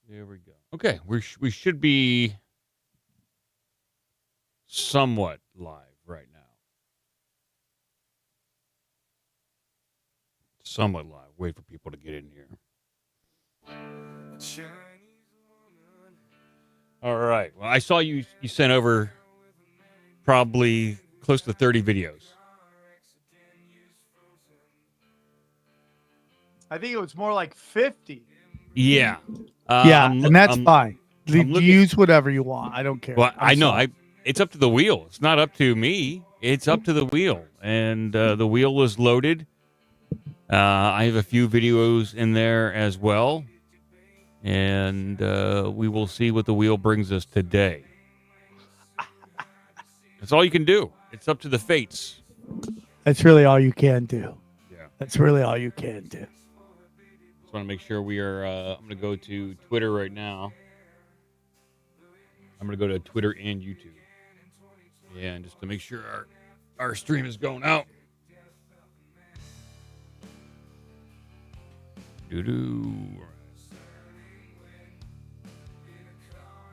There we go. Okay, we should be somewhat live right now. Somewhat live. Wait for people to get in here. All right. Well, I saw you sent over probably close to 30 videos. I think it was more like 50. Yeah. And that's fine. looking- Use whatever you want. I don't care. Well, I know. sorry. It's up to the wheel. It's not up to me. It's up to the wheel. And the wheel is loaded. I have a few videos in there as well. And we will see what the wheel brings us today. That's all you can do. It's up to the fates. That's really all you can do. Yeah. That's really all you can do. Just want to make sure we are. I'm going to go to Twitter right now. I'm going to go to Twitter and YouTube. Yeah, and just to make sure our stream is going out. Doo-doo.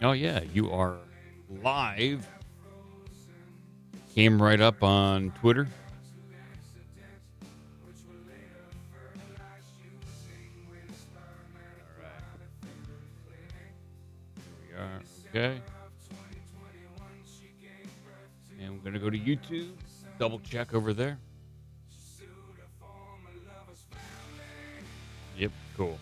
Oh, yeah, you are live. Came right up on Twitter. All right. Here we are. Okay. And we're going to go to YouTube. Double check over there. Yep, cool.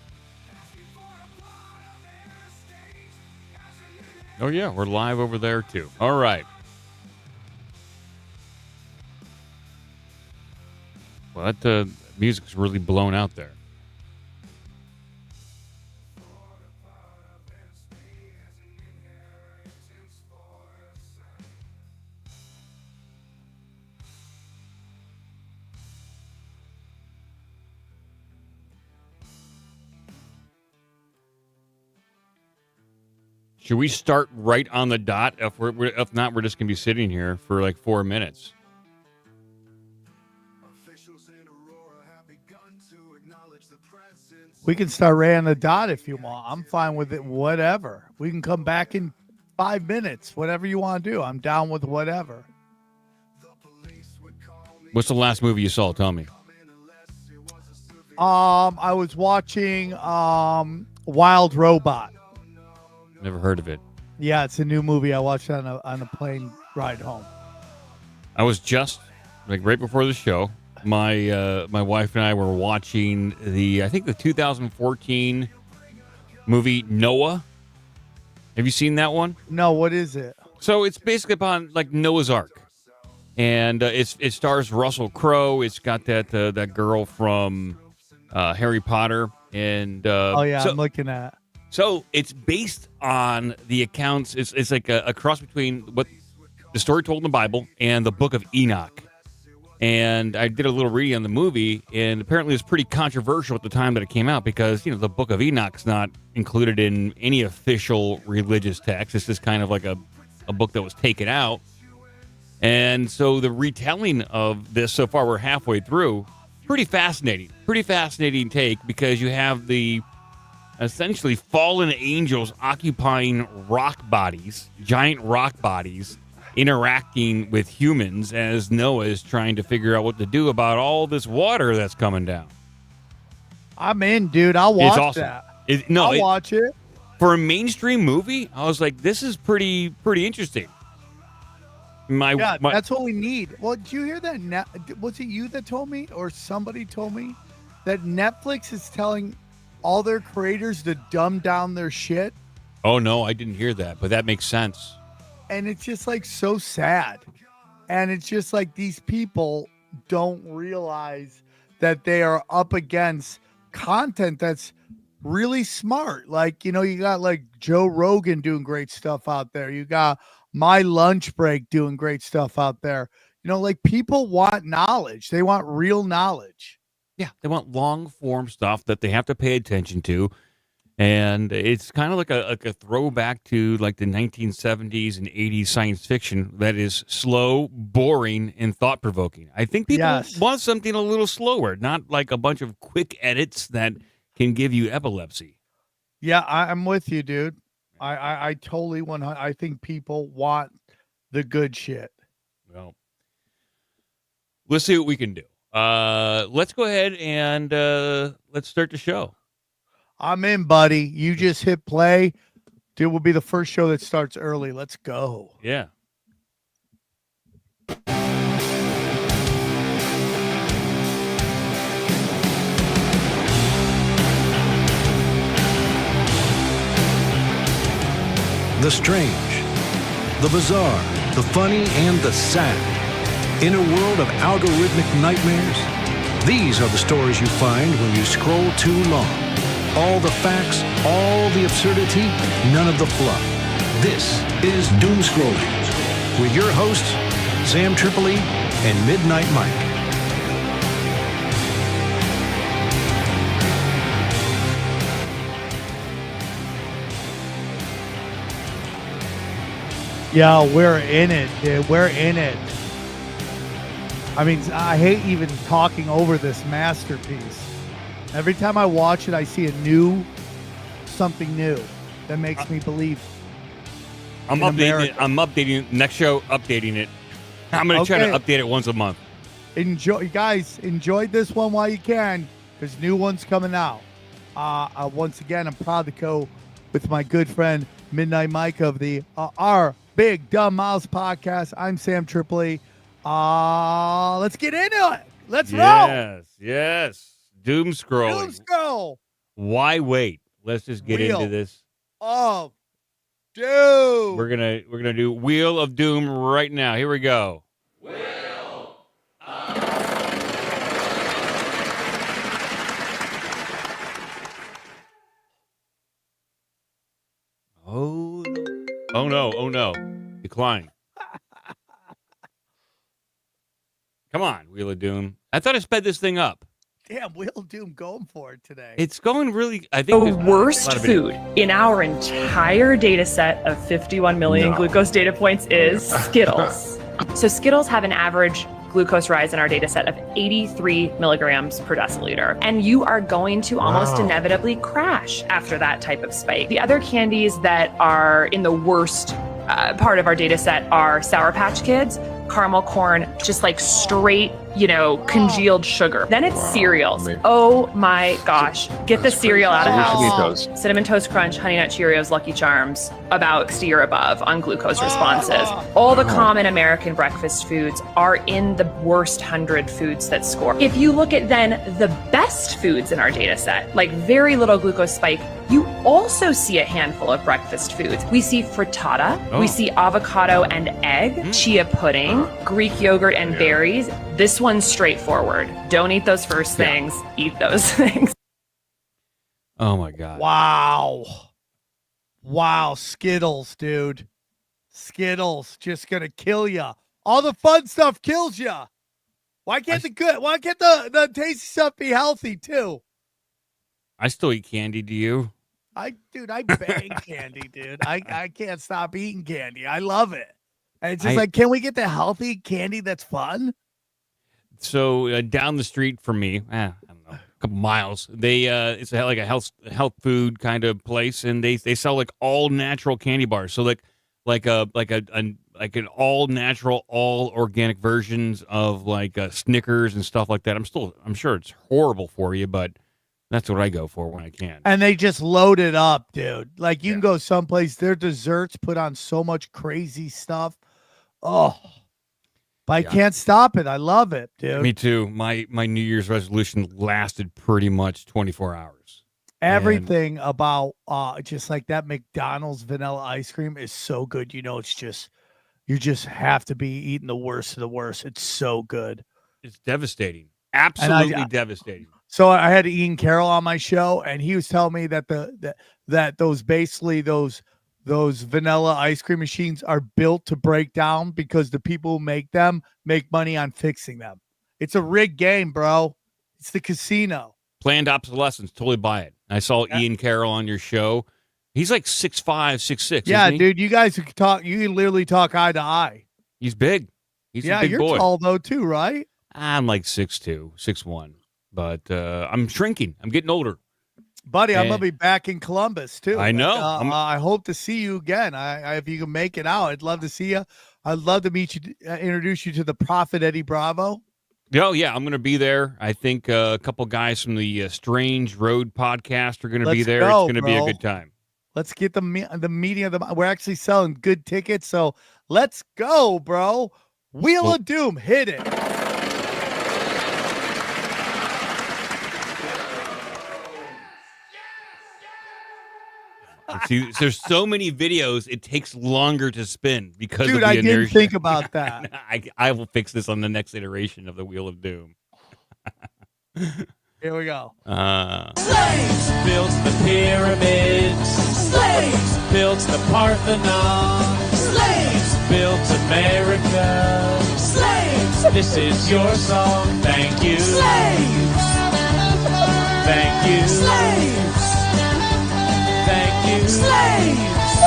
Oh, yeah, we're live over there, too. All right. Well, that music's really blown out there. Should we start right on the dot? If not, we're just going to be sitting here for like 4 minutes. We can start right on the dot if you want. I'm fine with it. Whatever. We can come back in 5 minutes. Whatever you want to do. I'm down with whatever. What's the last movie you saw? Tell me. I was watching Wild Robot. Never heard of it. Yeah, it's a new movie. I watched it on a plane ride home. I was just right before the show. My wife and I were watching I think the 2014 movie Noah. Have you seen that one? No, what is it? So it's basically upon like Noah's Ark, and it stars Russell Crowe. It's got that girl from Harry Potter, and I'm looking at. So it's based on the accounts. It's like a cross between what the story told in the Bible and the Book of Enoch. And I did a little reading on the movie, and apparently it's pretty controversial at the time that it came out because, the Book of Enoch's not included in any official religious text. It's just kind of like a book that was taken out. And so the retelling of this, so far we're halfway through, pretty fascinating. Pretty fascinating take because you have the essentially fallen angels occupying rock bodies, giant rock bodies, interacting with humans as Noah is trying to figure out what to do about all this water that's coming down. I'm in, dude. I'll watch awesome. that. I'll watch it. For a mainstream movie, I was like, this is pretty interesting. That's what we need. Well, did you hear that? Was it you that told me or somebody told me that Netflix is telling all their creators to dumb down their shit? Oh, no, I didn't hear that, but that makes sense. And it's just like so sad. And it's just like these people don't realize that they are up against content that's really smart. Like, you got like Joe Rogan doing great stuff out there. You got My Lunch Break doing great stuff out there. Like people want knowledge. They want real knowledge. Yeah, they want long form stuff that they have to pay attention to. And it's kind of like a throwback to like the 1970s and 80s science fiction that is slow, boring, and thought-provoking. I think people want something a little slower, not like a bunch of quick edits that can give you epilepsy. Yeah, I'm with you, dude. I totally I think people want the good shit. Well, let's see what we can do. Let's go ahead and let's start the show. I'm in, buddy. You just hit play. Dude, will be the first show that starts early. Let's go. Yeah. The strange, the bizarre, the funny, and the sad. In a world of algorithmic nightmares, these are the stories you find when you scroll too long. All the facts, all the absurdity, none of the fluff. This is Doomscrollin with your hosts, Sam Tripoli and Midnight Mike. Yeah, we're in it, dude. We're in it. I mean, I hate even talking over this masterpiece. Every time I watch it, I see something new that makes me believe. I'm updating it. I'm updating next show. Updating it. I'm going to try to update it once a month. Enjoy, guys. Enjoy this one while you can, because new one's coming out. Once again, I'm proud to go with my good friend Midnight Mike of the Our Big Dumb Mouse podcast. I'm Sam Tripoli. Let's get into it. Let's roll. Yes. Doomscrolling. Doomscroll. Why wait? Let's just get into this. Oh, dude. We're gonna do Wheel of Doom right now. Here we go. Oh no. Decline. Come on, Wheel of Doom. I thought I sped this thing up. Damn, Wheel of Doom going for it today. It's going really, I think. The worst food in our entire data set of 51 million glucose data points is Skittles. So Skittles have an average glucose rise in our data set of 83 milligrams per deciliter. And you are going to almost inevitably crash after that type of spike. The other candies that are in the worst part of our data set are Sour Patch Kids, caramel corn, just like straight, congealed sugar. Then it's cereals. Oh my gosh. Get the cereal out of house. Cinnamon Toast Crunch, Honey Nut Cheerios, Lucky Charms, about 60 or above on glucose responses. All the common American breakfast foods are in the worst 100 foods that score. If you look at then the best foods in our data set, like very little glucose spike, you also see a handful of breakfast foods. We see frittata, we see avocado and egg, chia pudding, Greek yogurt and berries. This one's straightforward. Don't eat those first things, eat those things. Oh my God. Wow, Skittles, dude. Skittles just gonna kill ya. All the fun stuff kills ya. Why can't the tasty stuff be healthy too? I still eat candy. Do you? I bang candy, dude. I can't stop eating candy. I love it. And it's just can we get the healthy candy that's fun? So down the street from me, I don't know, a couple miles, they it's like a health food kind of place, and they sell like all natural candy bars. So like an all natural, all organic versions of like Snickers and stuff like that. I'm sure it's horrible for you, but that's what I go for when I can. And they just load it up, dude. Like you can go someplace, their desserts put on so much crazy stuff. Oh, but I can't stop it. I love it, dude. Me too. My New Year's resolution lasted pretty much 24 hours. Everything about just like that McDonald's vanilla ice cream is so good. It's just you just have to be eating the worst of the worst. It's so good. It's devastating. Absolutely devastating. So I had Ian Carroll on my show, and he was telling me that those vanilla ice cream machines are built to break down because the people who make them make money on fixing them. It's a rigged game, bro. It's the casino. Planned obsolescence. Totally buy it. I saw Ian Carroll on your show. He's like 6'5", 6'6". Yeah, dude. You guys can talk. You can literally talk eye to eye. He's big. He's a big you're boy. Tall though too, right? I'm like 6'2", 6'1", but I'm shrinking. I'm getting older. Buddy, I'm gonna be back in Columbus too. I know. I hope to see you again. If you can make it out, I'd love to see you. I'd love to meet you, introduce you to the Prophet Eddie Bravo. Oh, yeah, I'm going to be there. I think a couple guys from the Strange Road podcast are going to be there. It's going to be a good time. Let's get the meeting of the. We're actually selling good tickets, so let's go, bro. Wheel of Doom, hit it. See, there's so many videos, it takes longer to spin because of the I inertia. didn't think about that. I will fix this on the next iteration of the Wheel of Doom. Here we go. Slaves built the pyramids. Slaves built the Parthenon. Slaves built America. Slaves, this is your song. Thank you. Slaves. Thank you. Slaves. Thank you. Slaves.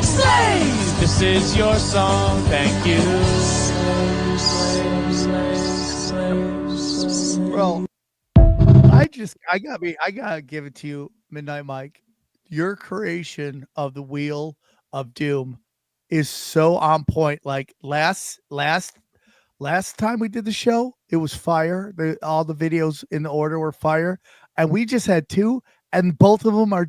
Slaves, this is your song. Thank you. Bro, I gotta give it to you, Midnight Mike. Your creation of the Wheel of Doom is so on point. Like last time we did the show, it was fire. All the videos in the order were fire, and we just had two, and both of them were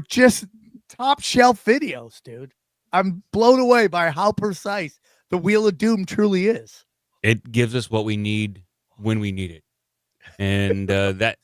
just top shelf videos, dude. I'm blown away by how precise the Wheel of Doom truly is. It gives us what we need when we need it. And that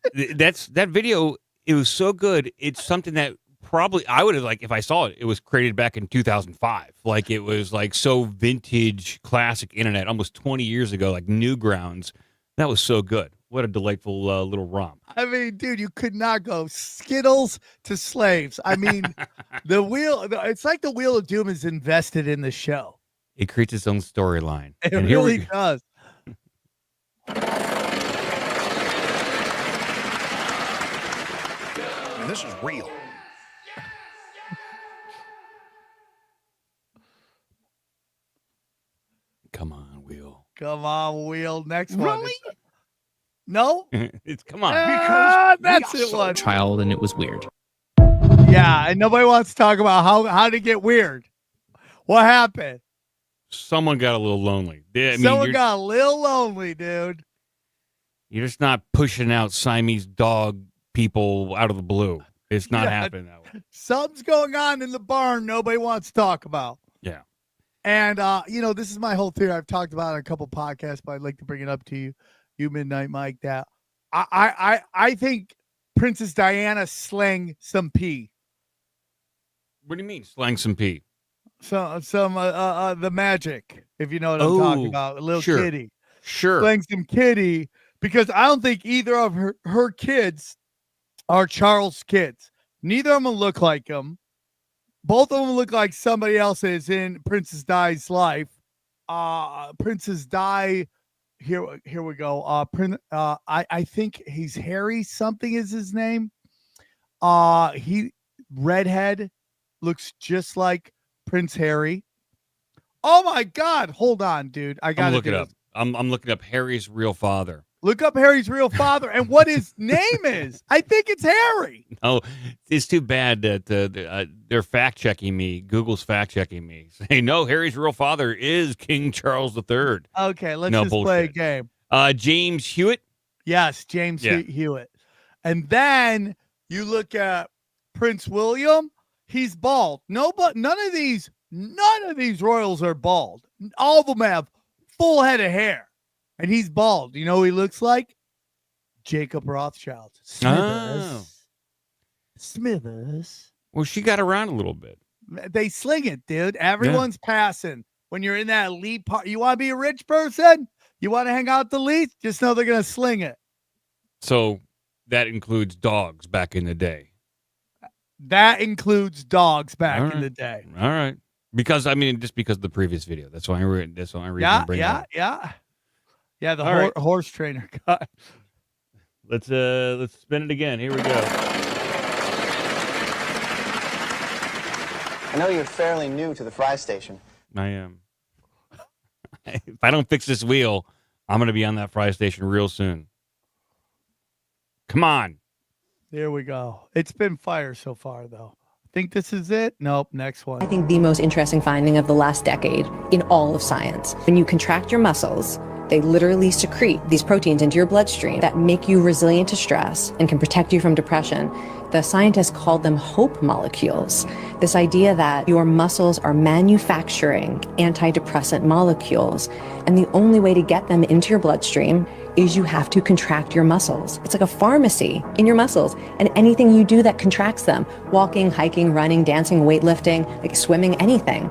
video, it was so good. It's something that probably I would have, like, if I saw it, it was created back in 2005. Like, it was like so vintage, classic internet, almost 20 years ago, like Newgrounds. That was so good. What a delightful little romp. I mean, dude, you could not go Skittles to slaves. I mean, it's like the Wheel of Doom is invested in the show. It creates its own storyline. It really does. This is real. Come on, Wheel. Come on, Wheel. Next one. Really? No? It's come on. Because that's it. One child, and it was weird. Yeah, and nobody wants to talk about how to get weird. What happened? Someone got a little lonely. Someone got a little lonely, dude. You're just not pushing out Siamese dog people out of the blue. It's not happening that way. Something's going on in the barn nobody wants to talk about. Yeah. And, this is my whole theory. I've talked about it on a couple podcasts, but I'd like to bring it up to you Midnight Mike, that I think Princess Diana slang some pee. What do you mean, slang some pee? Some the magic, if you know what I'm talking about. A little kitty. Sure. Slang some kitty, because I don't think either of her kids are Charles' kids. Neither of them look like him. Both of them look like somebody else is in Princess Di's life. Princess Di, here we go. I think he's Harry. Something is his name. He redhead, looks just like Prince Harry. Oh my God! Hold on, dude. I gotta look it up. I'm looking up Harry's real father. Look up Harry's real father and what his name is. I think it's Harry. Oh, it's too bad that they're fact checking me. Google's fact checking me. Say no, Harry's real father is King Charles III. Okay, let's just play a game. James Hewitt. Yes, James Hewitt. And then you look at Prince William. He's bald. No, but none of these royals are bald. All of them have full head of hair. And he's bald. You know who he looks like? Jacob Rothschild. Smithers. Well, she got around a little bit. They sling it, dude. Everyone's passing. When you're in that elite part, you want to be a rich person? You want to hang out the elite? Just know they're going to sling it. So that includes dogs back in the day. That includes dogs back in the day. All right. Because, just because of the previous video. That's why I read it. Yeah, the horse trainer guy. Let's spin it again. Here we go. I know you're fairly new to the fry station. I am. If I don't fix this wheel, I'm going to be on that fry station real soon. Come on. There we go. It's been fire so far, though. Think this is it? Nope. Next one. I think the most interesting finding of the last decade in all of science. When you contract your muscles, they literally secrete these proteins into your bloodstream that make you resilient to stress and can protect you from depression. The scientists called them hope molecules. This idea that your muscles are manufacturing antidepressant molecules, and the only way to get them into your bloodstream is you have to contract your muscles. It's like a pharmacy in your muscles, and anything you do that contracts them, walking, hiking, running, dancing, weightlifting, like swimming, anything,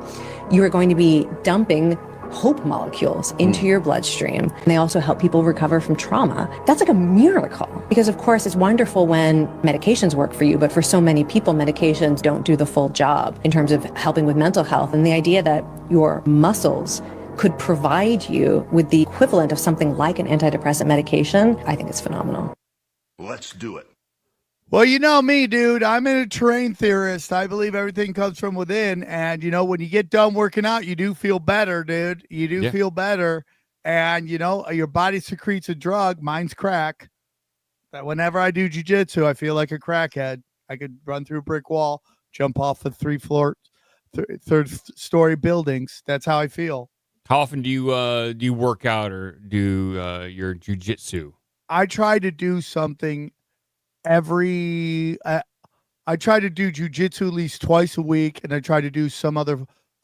you are going to be dumping hope molecules into your bloodstream. And they also help people recover from trauma. That's like a miracle, because of course it's wonderful when medications work for you, but for so many people, medications don't do the full job in terms of helping with mental health. And the idea that your muscles could provide you with the equivalent of something like an antidepressant medication, I think it's phenomenal. Let's do it. Well, you know me, dude. I'm a terrain theorist. I believe everything comes from within. And, you know, when you get done working out, you do feel better, dude. You do feel better. And, you know, your body secretes a drug. Mine's crack. That whenever I do jujitsu, I feel like a crackhead. I could run through a brick wall, jump off of third story buildings. That's how I feel. How often do you work out or do your jujitsu? I try to do something I try to do jujitsu at least twice a week, and I try to do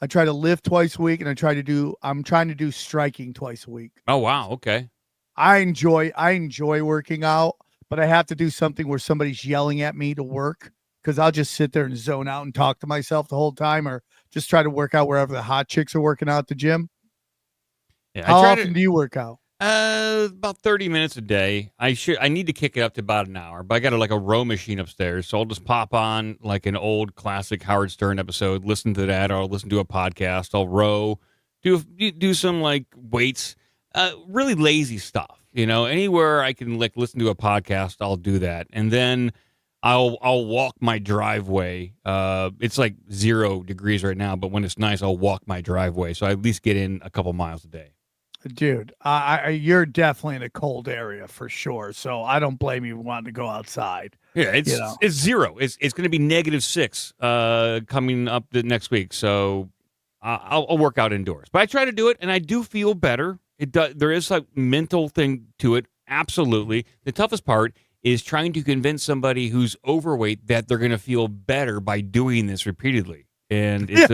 I try to lift twice a week, and I'm trying to do striking twice a week. Oh, wow. Okay. I enjoy working out, but I have to do something where somebody's yelling at me to work, because I'll just sit there and zone out and talk to myself the whole time, or just try to work out wherever the hot chicks are working out at the gym. Yeah, How often do you work out? About 30 minutes a day. I need to kick it up to about an hour, but I got a row machine upstairs, so I'll just pop on like an old classic Howard Stern episode, listen to that, or I'll listen to a podcast. I'll row, do some like weights, really lazy stuff. You know, anywhere I can like listen to a podcast, I'll do that, and then I'll walk my driveway. It's like 0 degrees right now, but when it's nice, I'll walk my driveway, so I at least get in a couple miles a day. Dude, you're definitely in a cold area for sure. So I don't blame you wanting to go outside. Yeah, it's 0. It's going to be -6 coming up the next week. So I'll work out indoors. But I try to do it, and I do feel better. There is a mental thing to it. Absolutely. The toughest part is trying to convince somebody who's overweight that they're going to feel better by doing this repeatedly. And it's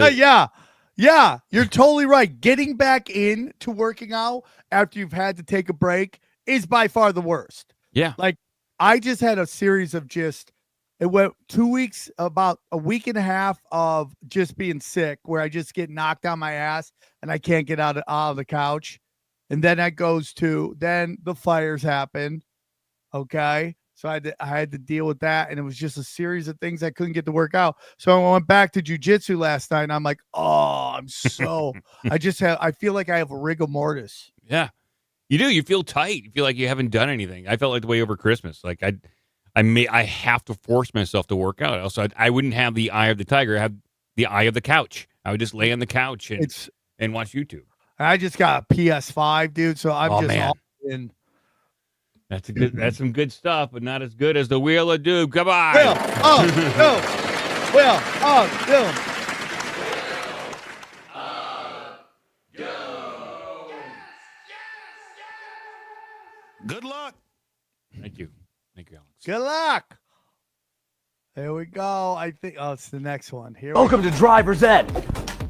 Yeah, you're totally right. Getting back into working out after you've had to take a break is by far the worst. Yeah. Like, I just had a series of it went 2 weeks, about a week and a half of just being sick, where I just get knocked on my ass and I can't get out of the couch. And then then the fires happened. Okay. So I had to deal with that, and it was just a series of things I couldn't get to work out. So I went back to jujitsu last night, and I'm like, oh, I feel like I have rigor mortis. Yeah, you do. You feel tight. You feel like you haven't done anything. I felt like the way over Christmas. Like I have to force myself to work out. Also, I wouldn't have the eye of the tiger. I have the eye of the couch. I would just lay on the couch and watch YouTube. I just got a PS5, dude. So I'm all in. That's some good stuff, but not as good as the Wheel of Doom. Come on. Doom. Good luck. Thank you, Alex. Good luck. There we go. I think, it's the next one. Here. Welcome to Driver's Ed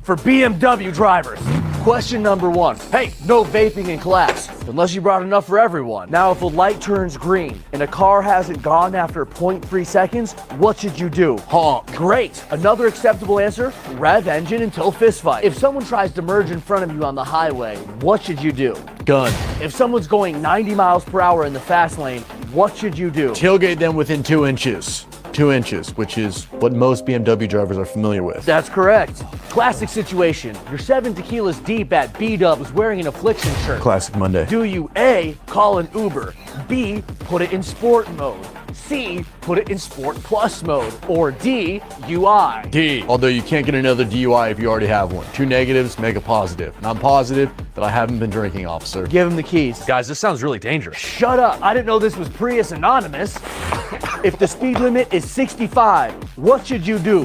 for BMW drivers. Question number 1. Hey, no vaping in class, unless you brought enough for everyone. Now, if a light turns green and a car hasn't gone after 0.3 seconds, what should you do? Honk. Great. Another acceptable answer, rev engine until fist fight. If someone tries to merge in front of you on the highway, what should you do? Gun. If someone's going 90 miles per hour in the fast lane, what should you do? Tailgate them within 2 inches. 2 inches, which is what most BMW drivers are familiar with. That's correct. Classic situation. You're 7 tequilas deep at B-Dubs wearing an Affliction shirt. Classic Monday. Do you A, call an Uber, B, put it in sport mode, C, put it in sport plus mode, or D, UI? D. Although you can't get another DUI if you already have one. 2 negatives make a positive. Non-positive, But I haven't been drinking, officer. Give him the keys. Guys, this sounds really dangerous. Shut up. I didn't know this was Prius Anonymous. If the speed limit is 65, what should you do?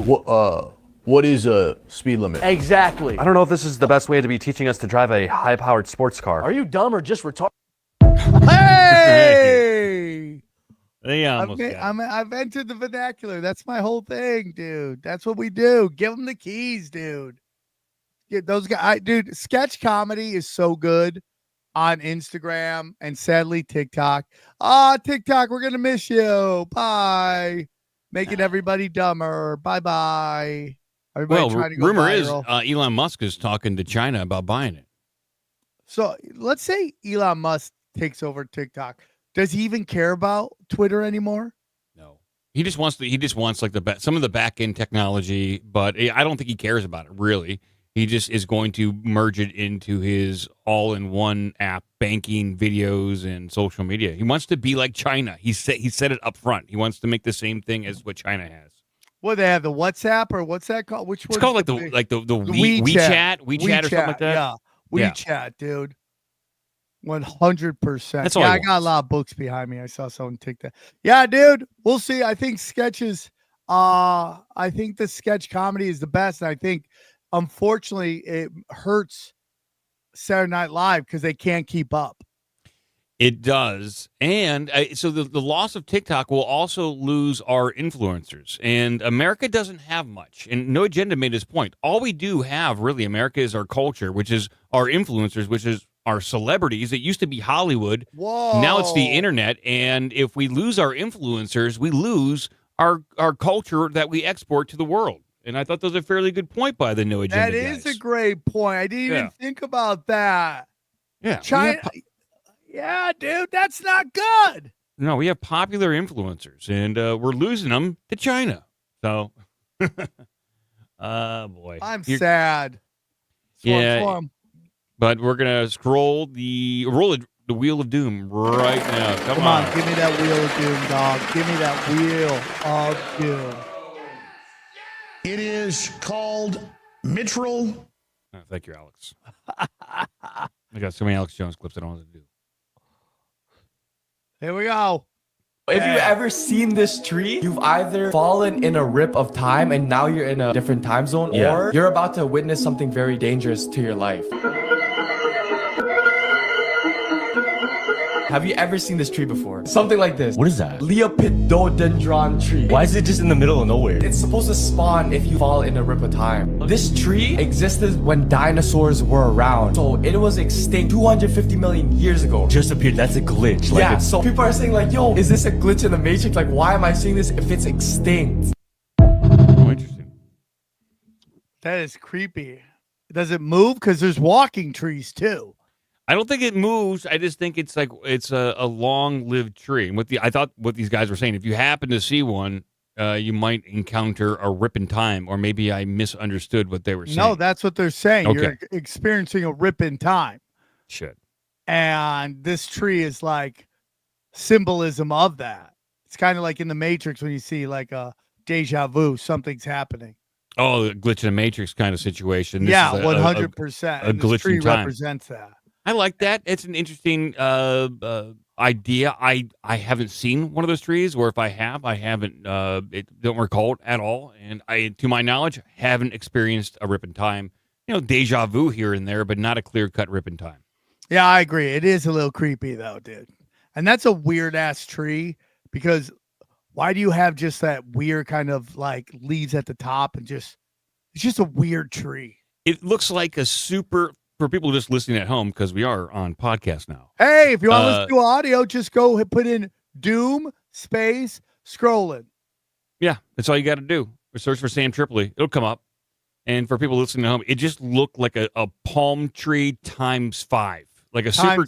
What is a speed limit? Exactly. I don't know if this is the best way to be teaching us to drive a high-powered sports car. Are you dumb or just retarded? Hey! They almost got it. I've entered the vernacular. That's my whole thing, dude. That's what we do. Give them the keys, dude. Get those guys. Dude, sketch comedy is so good on Instagram and sadly TikTok. TikTok, we're going to miss you. Bye. Making everybody dumber. Bye-bye. Everybody trying to go rumor viral. is Elon Musk is talking to China about buying it. So let's say Elon Musk takes over TikTok. Does he even care about Twitter anymore? No. He just wants like some of the back end technology, but I don't think he cares about it really. He just is going to merge it into his all-in-one app, banking, videos, and social media. He wants to be like China. He said it up front. He wants to make the same thing as what China has. What, they have the WhatsApp or what's that called? Which one? It's called like the WeChat or something like that. Yeah, WeChat, dude. 100%. That's all. Yeah, I got a lot of books behind me. I saw someone take that. Yeah, dude. We'll see. I think sketches. I think the sketch comedy is the best. And I think, unfortunately, it hurts Saturday Night Live because they can't keep up. It does. And so the loss of TikTok will also lose our influencers. And America doesn't have much. And No Agenda made this point. All we do have, really, America, is our culture, which is our influencers, which is our celebrities. It used to be Hollywood. Whoa. Now it's the internet. And if we lose our influencers, we lose our culture that we export to the world. And I thought that was a fairly good point by the No Agenda That is guys. a great point. I didn't even think about that. Yeah. China. Yeah, dude, that's not good. No, we have popular influencers, and we're losing them to China. So, boy. I'm sad. Yeah, but we're going to roll the Wheel of Doom right now. Come on. Give me that Wheel of Doom, dog. Give me that Wheel of Doom. It is called Mitral. Oh, thank you, Alex. I got so many Alex Jones clips I don't know what to do. Here we go. If you've ever seen this tree, you've either fallen in a rip of time and now you're in a different time zone, or you're about to witness something very dangerous to your life. Have you ever seen this tree before? Something like this. What is that? Lepidodendron tree. Why is it just in the middle of nowhere? It's supposed to spawn if you fall in a rip of time. This tree existed when dinosaurs were around. So it was extinct 250 million years ago. Just appeared. That's a glitch. Like yeah, so people are saying like, yo, is this a glitch in the Matrix? Like, why am I seeing this if it's extinct? Oh, interesting. That is creepy. Does it move? Because there's walking trees too. I don't think it moves. I just think it's a long-lived tree. And I thought what these guys were saying, if you happen to see one, you might encounter a rip in time, or maybe I misunderstood what they were saying. No, that's what they're saying. Okay. You're experiencing a rip in time. Shit. And this tree is like symbolism of that. It's kind of like in the Matrix when you see like a deja vu, something's happening. Oh, a glitch in the Matrix kind of situation. This 100%. A glitch tree in time. Represents that. I like that. It's an interesting idea. I haven't seen one of those trees, or if I have, I haven't. Don't recall it at all. And to my knowledge, haven't experienced a rip in time. Deja vu here and there, but not a clear cut rip in time. Yeah, I agree. It is a little creepy though, dude. And that's a weird ass tree because why do you have just that weird kind of like leaves at the top and it's just a weird tree. It looks like a super. For people just listening at home, because we are on podcast now. Hey, if you want to listen to audio, just go put in Doom space scrolling. Yeah, that's all you got to do. Search for Sam Tripoli. It'll come up. And for people listening at home, it just looked like a palm tree times 5. Like a super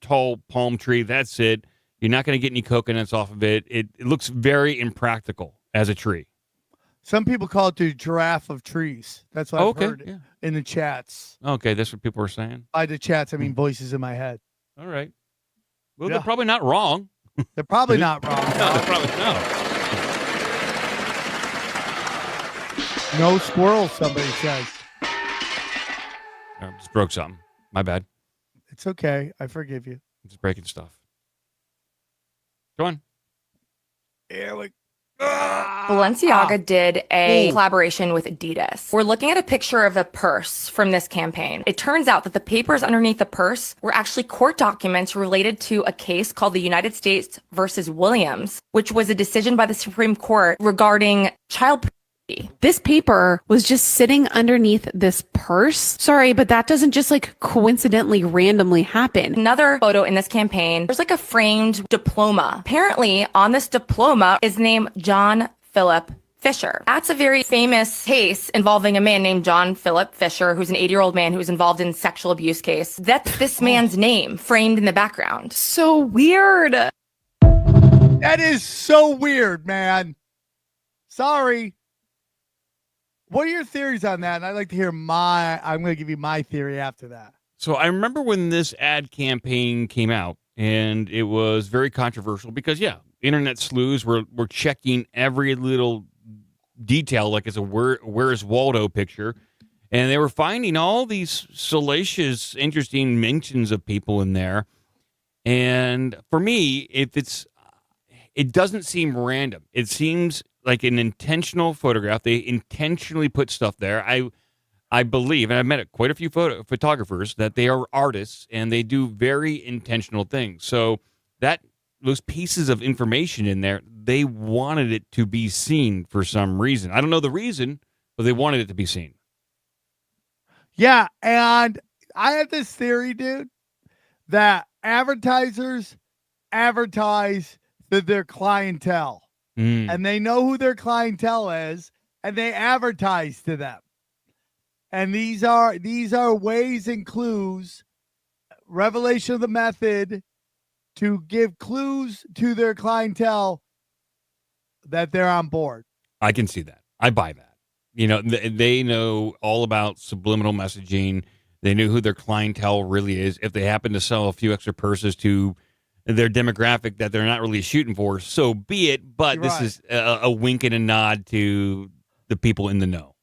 tall palm tree. That's it. You're not going to get any coconuts off of it. It looks very impractical as a tree. Some people call it the giraffe of trees. That's what I've heard in the chats. Okay, that's what people are saying. By the chats, I mean voices in my head. All right. Well, they're probably not wrong. They're probably not wrong. No, they're probably no squirrels, somebody says. I'm just broke something. My bad. It's okay. I forgive you. I'm just breaking stuff. Go on. Here we Balenciaga did a collaboration with Adidas. We're looking at a picture of a purse from this campaign. It turns out that the papers underneath the purse were actually court documents related to a case called the United States versus Williams, which was a decision by the Supreme Court regarding child pornography. This paper was just sitting underneath this purse. Sorry, but that doesn't just like coincidentally randomly happen. Another photo in this campaign, there's like a framed diploma. Apparently on this diploma is named John Philip Fisher. That's a very famous case involving a man named John Philip Fisher, who's an 80-year-old man who was involved in sexual abuse case. That's this man's name framed in the background. So weird. That is so weird, man. Sorry. What are your theories on that? And I'd like to hear I'm going to give you my theory after that. So I remember when this ad campaign came out, and it was very controversial because, internet sleuths were checking every little detail, like it's a Where's Waldo picture, and they were finding all these salacious, interesting mentions of people in there. And for me, it doesn't seem random. It seems like an intentional photograph. They intentionally put stuff there. I believe, and I've met quite a few photographers, that they are artists and they do very intentional things. So those pieces of information in there, they wanted it to be seen for some reason. I don't know the reason, but they wanted it to be seen. Yeah, and I have this theory, dude, that advertisers advertise to their clientele. And they know who their clientele is, and they advertise to them. And these are ways and clues, revelation of the method, to give clues to their clientele that they're on board. I can see that. I buy that. They know all about subliminal messaging. They knew who their clientele really is. If they happen to sell a few extra purses to their demographic that they're not really shooting for, so be it. But this is a wink and a nod to the people in the know.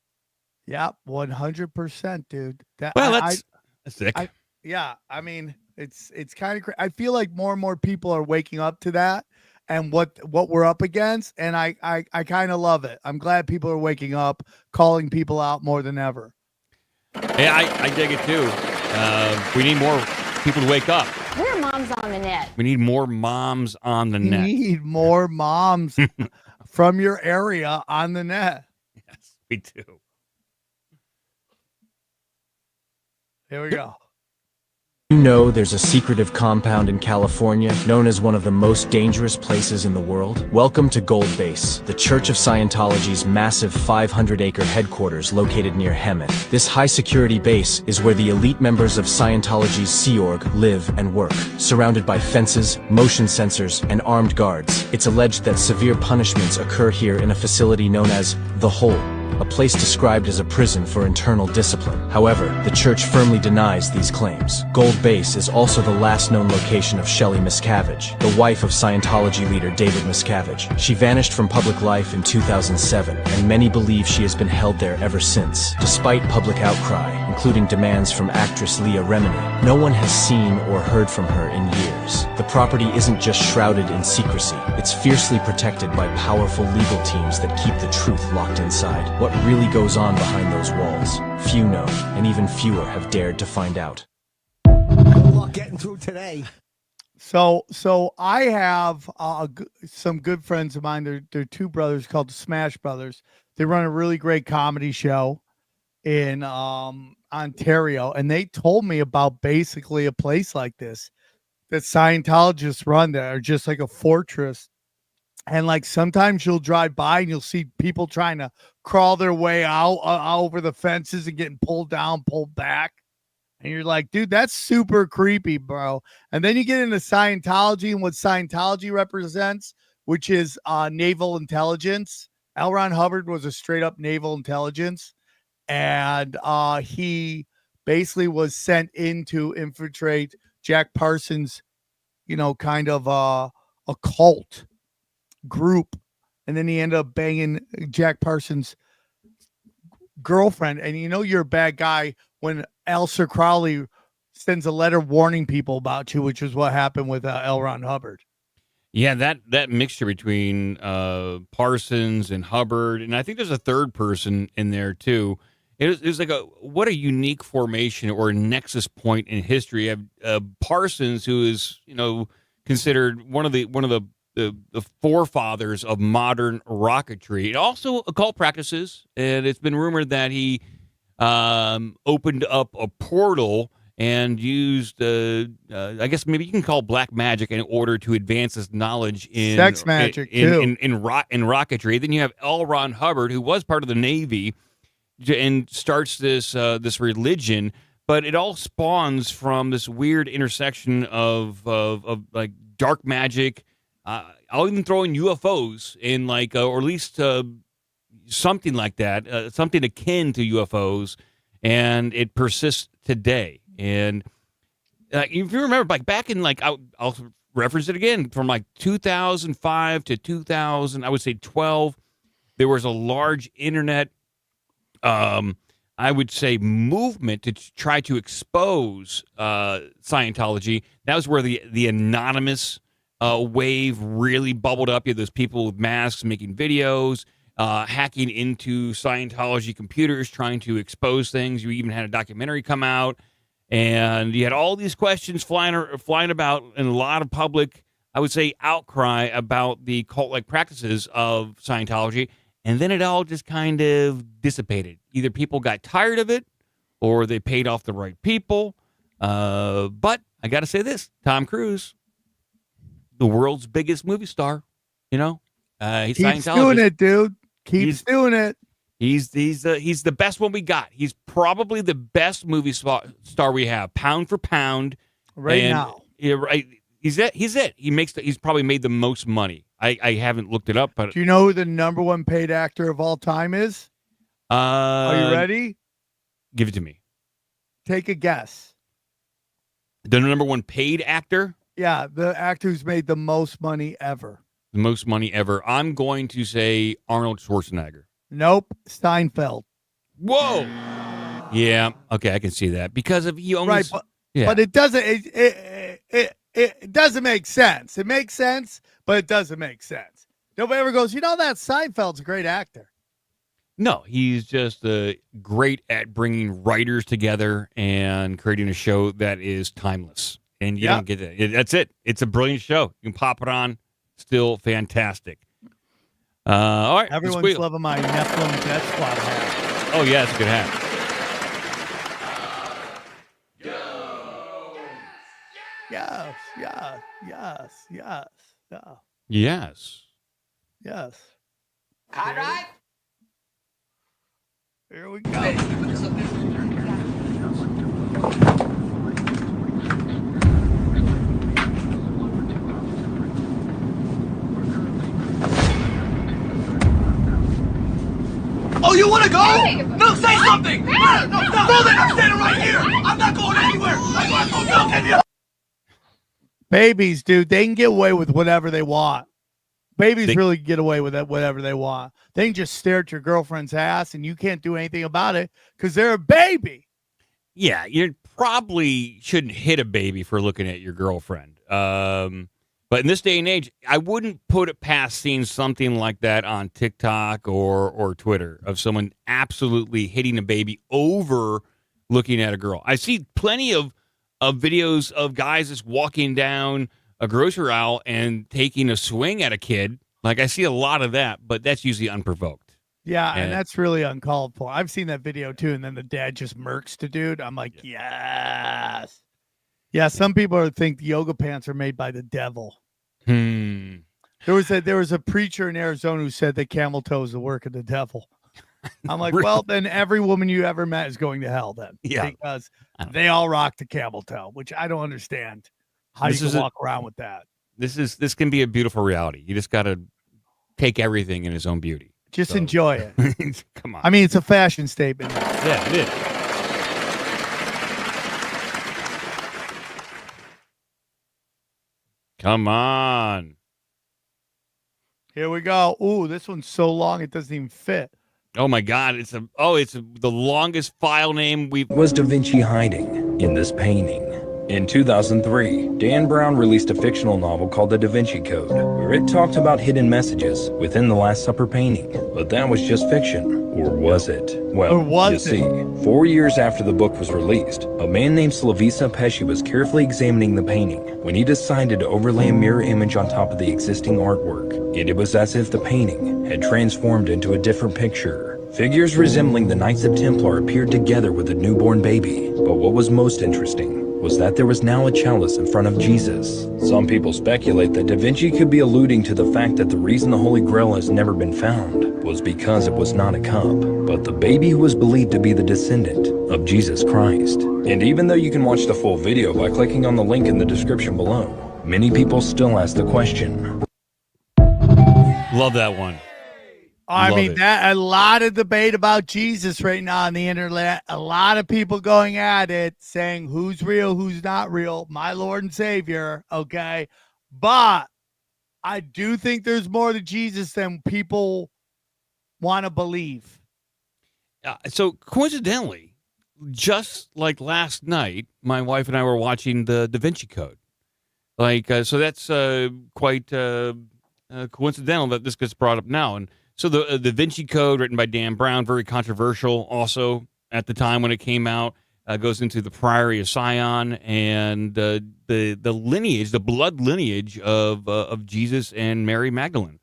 Yep, 100%, dude. That's sick. I mean, it's kind of crazy. I feel like more and more people are waking up to that and what we're up against, and I kind of love it. I'm glad people are waking up, calling people out more than ever. Yeah, I dig it too. We need more people to wake up. We're moms on the net. We need more moms on the net. We need more moms from your area on the net. Yes, we do. Here we go. You know there's a secretive compound in California known as one of the most dangerous places in the world? Welcome to Gold Base, the Church of Scientology's massive 500-acre headquarters located near Hemet. This high-security base is where the elite members of Scientology's Sea Org live and work, surrounded by fences, motion sensors, and armed guards. It's alleged that severe punishments occur here in a facility known as The Hole, a place described as a prison for internal discipline. However, the church firmly denies these claims. Gold Base is also the last known location of Shelley Miscavige, the wife of Scientology leader David Miscavige. She vanished from public life in 2007, and many believe she has been held there ever since. Despite public outcry, including demands from actress Leah Remini, no one has seen or heard from her in years. The property isn't just shrouded in secrecy, it's fiercely protected by powerful legal teams that keep the truth locked inside. What really goes on behind those walls, few know, and even fewer have dared to find out. Good luck getting through today. So I have some good friends of mine. They're two brothers called the Smash Brothers. They run a really great comedy show in Ontario, and they told me about basically a place like this that Scientologists run that are just like a fortress. And like sometimes you'll drive by and you'll see people trying to crawl their way out over the fences and getting pulled down, pulled back. And you're like, dude, that's super creepy, bro. And then you get into Scientology and what Scientology represents, which is naval intelligence. L. Ron Hubbard was a straight up naval intelligence. And he basically was sent in to infiltrate Jack Parsons, kind of a cult group. And then he ended up banging Jack Parsons' girlfriend, and you know you're a bad guy when Aleister Crowley sends a letter warning people about you, which is what happened with L. Ron Hubbard. Yeah, that mixture between Parsons and Hubbard, and I think there's a third person in there too. It was like what a unique formation or nexus point in history. You have Parsons, who is considered one of the forefathers of modern rocketry, and also occult practices. And it's been rumored that he opened up a portal and used, I guess maybe you can call black magic in order to advance his knowledge in sex magic in rocketry. Then you have L. Ron Hubbard, who was part of the Navy, and starts this religion. But it all spawns from this weird intersection of like dark magic. I'll even throw in UFOs in or at least something like that, something akin to UFOs, and it persists today. And if you remember, back in I'll reference it again, from 2005 to 2000, I would say 12, there was a large internet, I would say, movement to try to expose Scientology. That was where the anonymous wave really bubbled up. You had those people with masks making videos, hacking into Scientology computers, trying to expose things. You even had a documentary come out. And you had all these questions flying about, and a lot of public, I would say, outcry about the cult-like practices of Scientology. And then it all just kind of dissipated. Either people got tired of it, or they paid off the right people. But I got to say this: Tom Cruise, the world's biggest movie star, he's Keeps doing it, dude. Keeps doing it. He's the best one we got. He's probably the best movie star we have, pound for pound. Now. Yeah, right. He's it. He's probably made the most money. I haven't looked it up, but do you know who the number one paid actor of all time is? Are you ready? Give it to me. Take a guess. The number one paid actor? Yeah, the actor who's made the most money ever. The most money ever. I'm going to say Arnold Schwarzenegger. Nope, Seinfeld. Whoa. Yeah. Okay, I can see that because of he only. Right, but it doesn't. It doesn't make sense. It makes sense, but it doesn't make sense. Nobody ever goes, that Seinfeld's a great actor. No, he's just great at bringing writers together and creating a show that is timeless. And you don't get that. That's it. It's a brilliant show. You can pop it on. Still fantastic. All right. Everyone's loving my Nephilim Death Squad hat. Oh, yeah, it's a good hat. Yes, yes, yes, yes, yeah. Yes. Yes. All right. Here we go. Oh, you want to go? Hey, no, say something! Hey, no, stop! I'm standing right here! I'm not going anywhere! I'm going to milk in you! Babies, dude, they can get away with whatever they want. Babies really get away with it, whatever they want. They can just stare at your girlfriend's ass, and you can't do anything about it because they're a baby. Yeah, you probably shouldn't hit a baby for looking at your girlfriend. But in this day and age, I wouldn't put it past seeing something like that on TikTok or Twitter of someone absolutely hitting a baby over looking at a girl. I see plenty of videos of guys just walking down a grocery aisle and taking a swing at a kid. I see a lot of that, but that's usually unprovoked. Yeah, and that's really uncalled for. I've seen that video too, and then the dad just murks the dude. I'm like, yes. Yeah, some people think the yoga pants are made by the devil. There was a preacher in Arizona who said that camel toe is the work of the devil. I'm like, Really? well, then every woman you ever met is going to hell then. Yeah. Because they all rock the camel toe, which I don't understand how you can walk around with that. This can be a beautiful reality. You just got to take everything in its own beauty. Just enjoy it. Come on. I mean, it's a fashion statement. Yeah, it is. Come on. Here we go. Ooh, this one's so long it doesn't even fit. Oh my God! It's the longest file name we've. Was Da Vinci hiding in this painting? In 2003, Dan Brown released a fictional novel called The Da Vinci Code, where it talked about hidden messages within the Last Supper painting. But that was just fiction, or was it? Well, you see, 4 years after the book was released, a man named Slavisa Pesci was carefully examining the painting when he decided to overlay a mirror image on top of the existing artwork. And it was as if the painting had transformed into a different picture. Figures resembling the Knights of Templar appeared together with a newborn baby. But what was most interesting was that there was now a chalice in front of Jesus. Some people speculate that Da Vinci could be alluding to the fact that the reason the Holy Grail has never been found was because it was not a cup, but the baby who was believed to be the descendant of Jesus Christ. And even though you can watch the full video by clicking on the link in the description below, many people still ask the question. Love that one. I mean, that a lot of debate about Jesus right now on the internet. A lot of people going at it, saying who's real, who's not real. My Lord and Savior, okay? But I do think there's more to Jesus than people want to believe. So coincidentally, just like last night, my wife and I were watching the Da Vinci Code. So that's quite coincidental that this gets brought up now. And so the Da Vinci Code, written by Dan Brown, very controversial also at the time when it came out, goes into the Priory of Sion and the lineage, the blood lineage of Jesus and Mary Magdalene.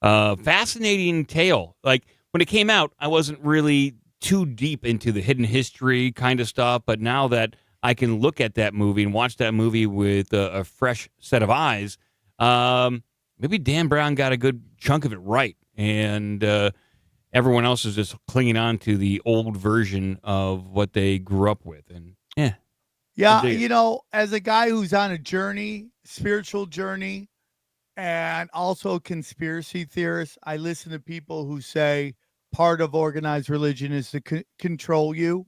Fascinating tale. Like, when it came out, I wasn't really too deep into the hidden history kind of stuff, but now that I can look at that movie and watch that movie with a fresh set of eyes, maybe Dan Brown got a good chunk of it right. And everyone else is just clinging on to the old version of what they grew up with. And yeah, you know, as a guy who's on a journey, spiritual journey, and also a conspiracy theorist, I listen to people who say part of organized religion is to control you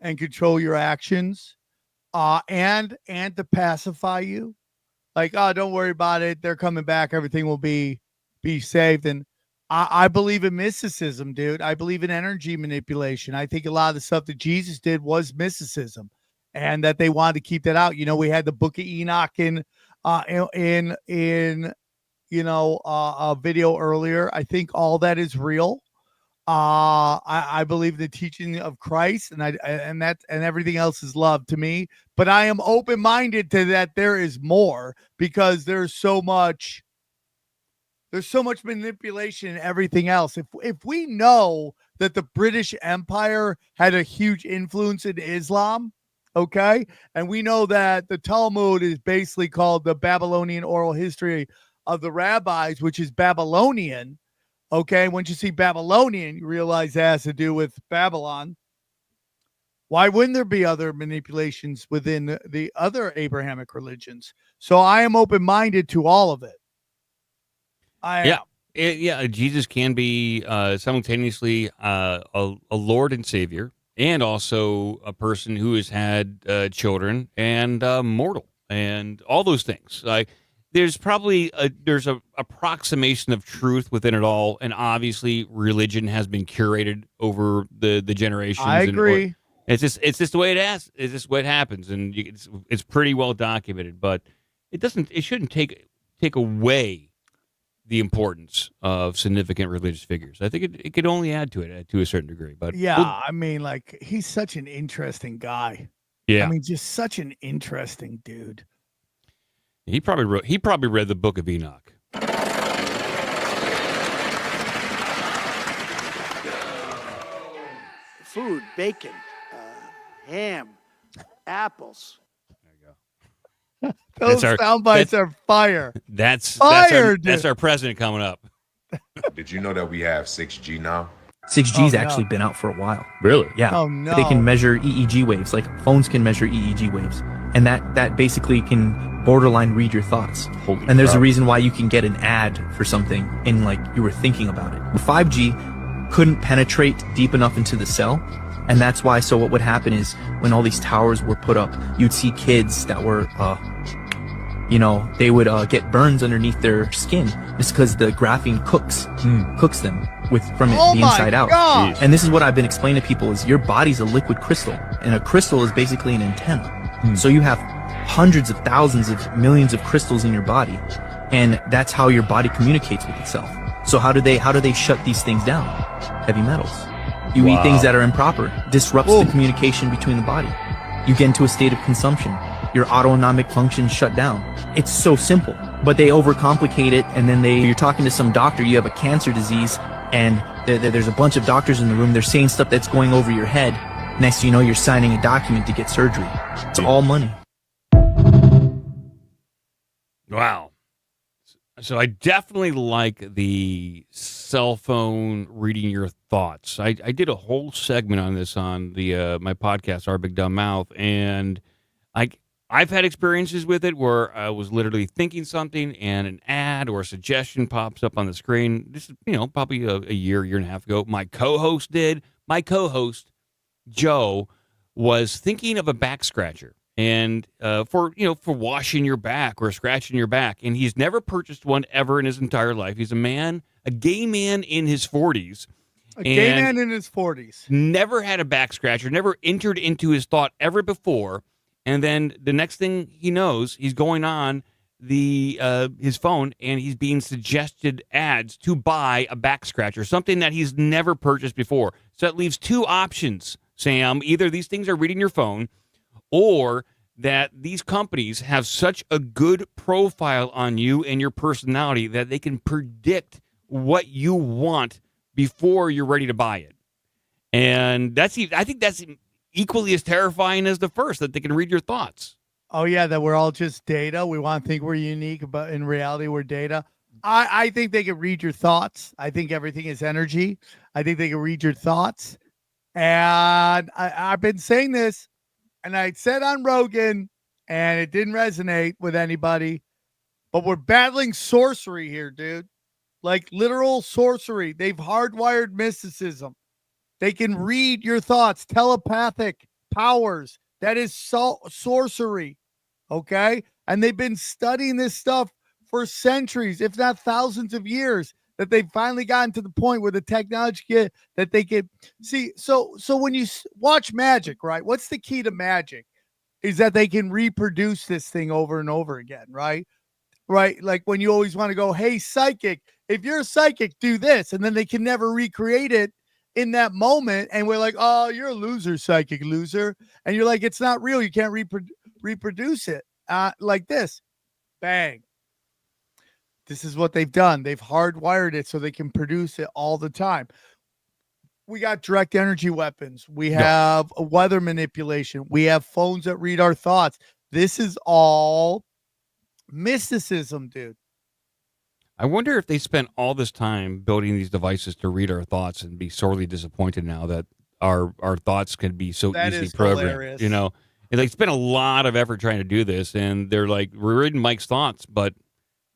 and control your actions, and to pacify you. Like, oh, don't worry about it. They're coming back. Everything will be saved. And I believe in mysticism, dude. I believe in energy manipulation. I think a lot of the stuff that Jesus did was mysticism, and that they wanted to keep that out. You know, we had the Book of Enoch in a video earlier. I think all that is real. I believe the teaching of Christ, and everything else is love to me. But I am open-minded to that. There is more, because there's so much manipulation and everything else. If we know that the British Empire had a huge influence in Islam, okay, and we know that the Talmud is basically called the Babylonian oral history of the rabbis, which is Babylonian, okay, once you see Babylonian, you realize that has to do with Babylon. Why wouldn't there be other manipulations within the other Abrahamic religions? So I am open-minded to all of it. Jesus can be simultaneously a Lord and Savior, and also a person who has had children and mortal, and all those things. There's probably there's a approximation of truth within it all, and obviously religion has been curated over the generations. I agree. It's just the way it is. It's just what happens, and it's pretty well documented. But it shouldn't take away the importance of significant religious figures. I think it could only add to it to a certain degree. But I mean, like, he's such an interesting guy. Yeah, I mean, just such an interesting dude. He probably read the Book of Enoch. Food, bacon, ham, apples. Those sound bites are fire. That's our president coming up. Did you know that we have 6G now? 6G's actually been out for a while. Really? Yeah. Oh, no. They can measure EEG waves, like phones can measure EEG waves. And that basically can borderline read your thoughts. And there's a reason why you can get an ad for something and like you were thinking about it. 5G couldn't penetrate deep enough into the cell. And that's why, so what would happen is when all these towers were put up, you'd see kids that were they would get burns underneath their skin. It's because the graphene cooks them from the inside out. God. And this is what I've been explaining to people is your body's a liquid crystal, and a crystal is basically an antenna. So you have hundreds of thousands of millions of crystals in your body, and that's how your body communicates with itself. So how do they shut these things down? Heavy metals. You eat things that are improper, disrupts the communication between the body. You get into a state of consumption. Your autonomic functions shut down. It's so simple, but they overcomplicate it, and then you're talking to some doctor, you have a cancer disease, and there's a bunch of doctors in the room, they're saying stuff that's going over your head. Next thing you know, you're signing a document to get surgery. It's all money. Wow. So I definitely like the cell phone reading your thoughts. I did a whole segment on this on the my podcast, Our Big Dumb Mouth, and I've had experiences with it where I was literally thinking something and an ad or a suggestion pops up on the screen. This is, probably a year and a half ago. My co-host, Joe, was thinking of a back scratcher and for washing your back or scratching your back. And he's never purchased one ever in his entire life. He's a gay man in his 40s. A gay man in his 40s. Never had a back scratcher, never entered into his thought ever before. And then the next thing he knows, he's going on his phone and he's being suggested ads to buy a back scratcher, something that he's never purchased before. So that leaves two options, Sam. Either these things are reading your phone, or that these companies have such a good profile on you and your personality that they can predict what you want before you're ready to buy it. And I think that's equally as terrifying as the first, that they can read your thoughts. Oh, yeah, that we're all just data. We want to think we're unique, but in reality, we're data. I think they can read your thoughts. I think everything is energy. I think they can read your thoughts. And I've been saying this, and I said on Rogan, and it didn't resonate with anybody, but we're battling sorcery here, dude. Like literal sorcery. They've hardwired mysticism. They can read your thoughts, telepathic powers. That is sorcery, okay? And they've been studying this stuff for centuries, if not thousands of years, that they've finally gotten to the point where the technology that they can see. So when you watch magic, right? What's the key to magic? Is that they can reproduce this thing over and over again, right? Right? Like when you always want to go, hey, psychic, if you're a psychic, do this. And then they can never recreate it in that moment, and we're like, oh, you're a loser, psychic loser, and you're like, it's not real, you can't reproduce it like this. Bang. This is what they've done. They've hardwired it so they can produce it all the time. We got direct energy weapons, we have weather manipulation, we have phones that read our thoughts. This is all mysticism, dude. I wonder if they spent all this time building these devices to read our thoughts and be sorely disappointed now that our thoughts can be so easily programmed. Hilarious. And they spent a lot of effort trying to do this, and they're like, we're reading Mike's thoughts, but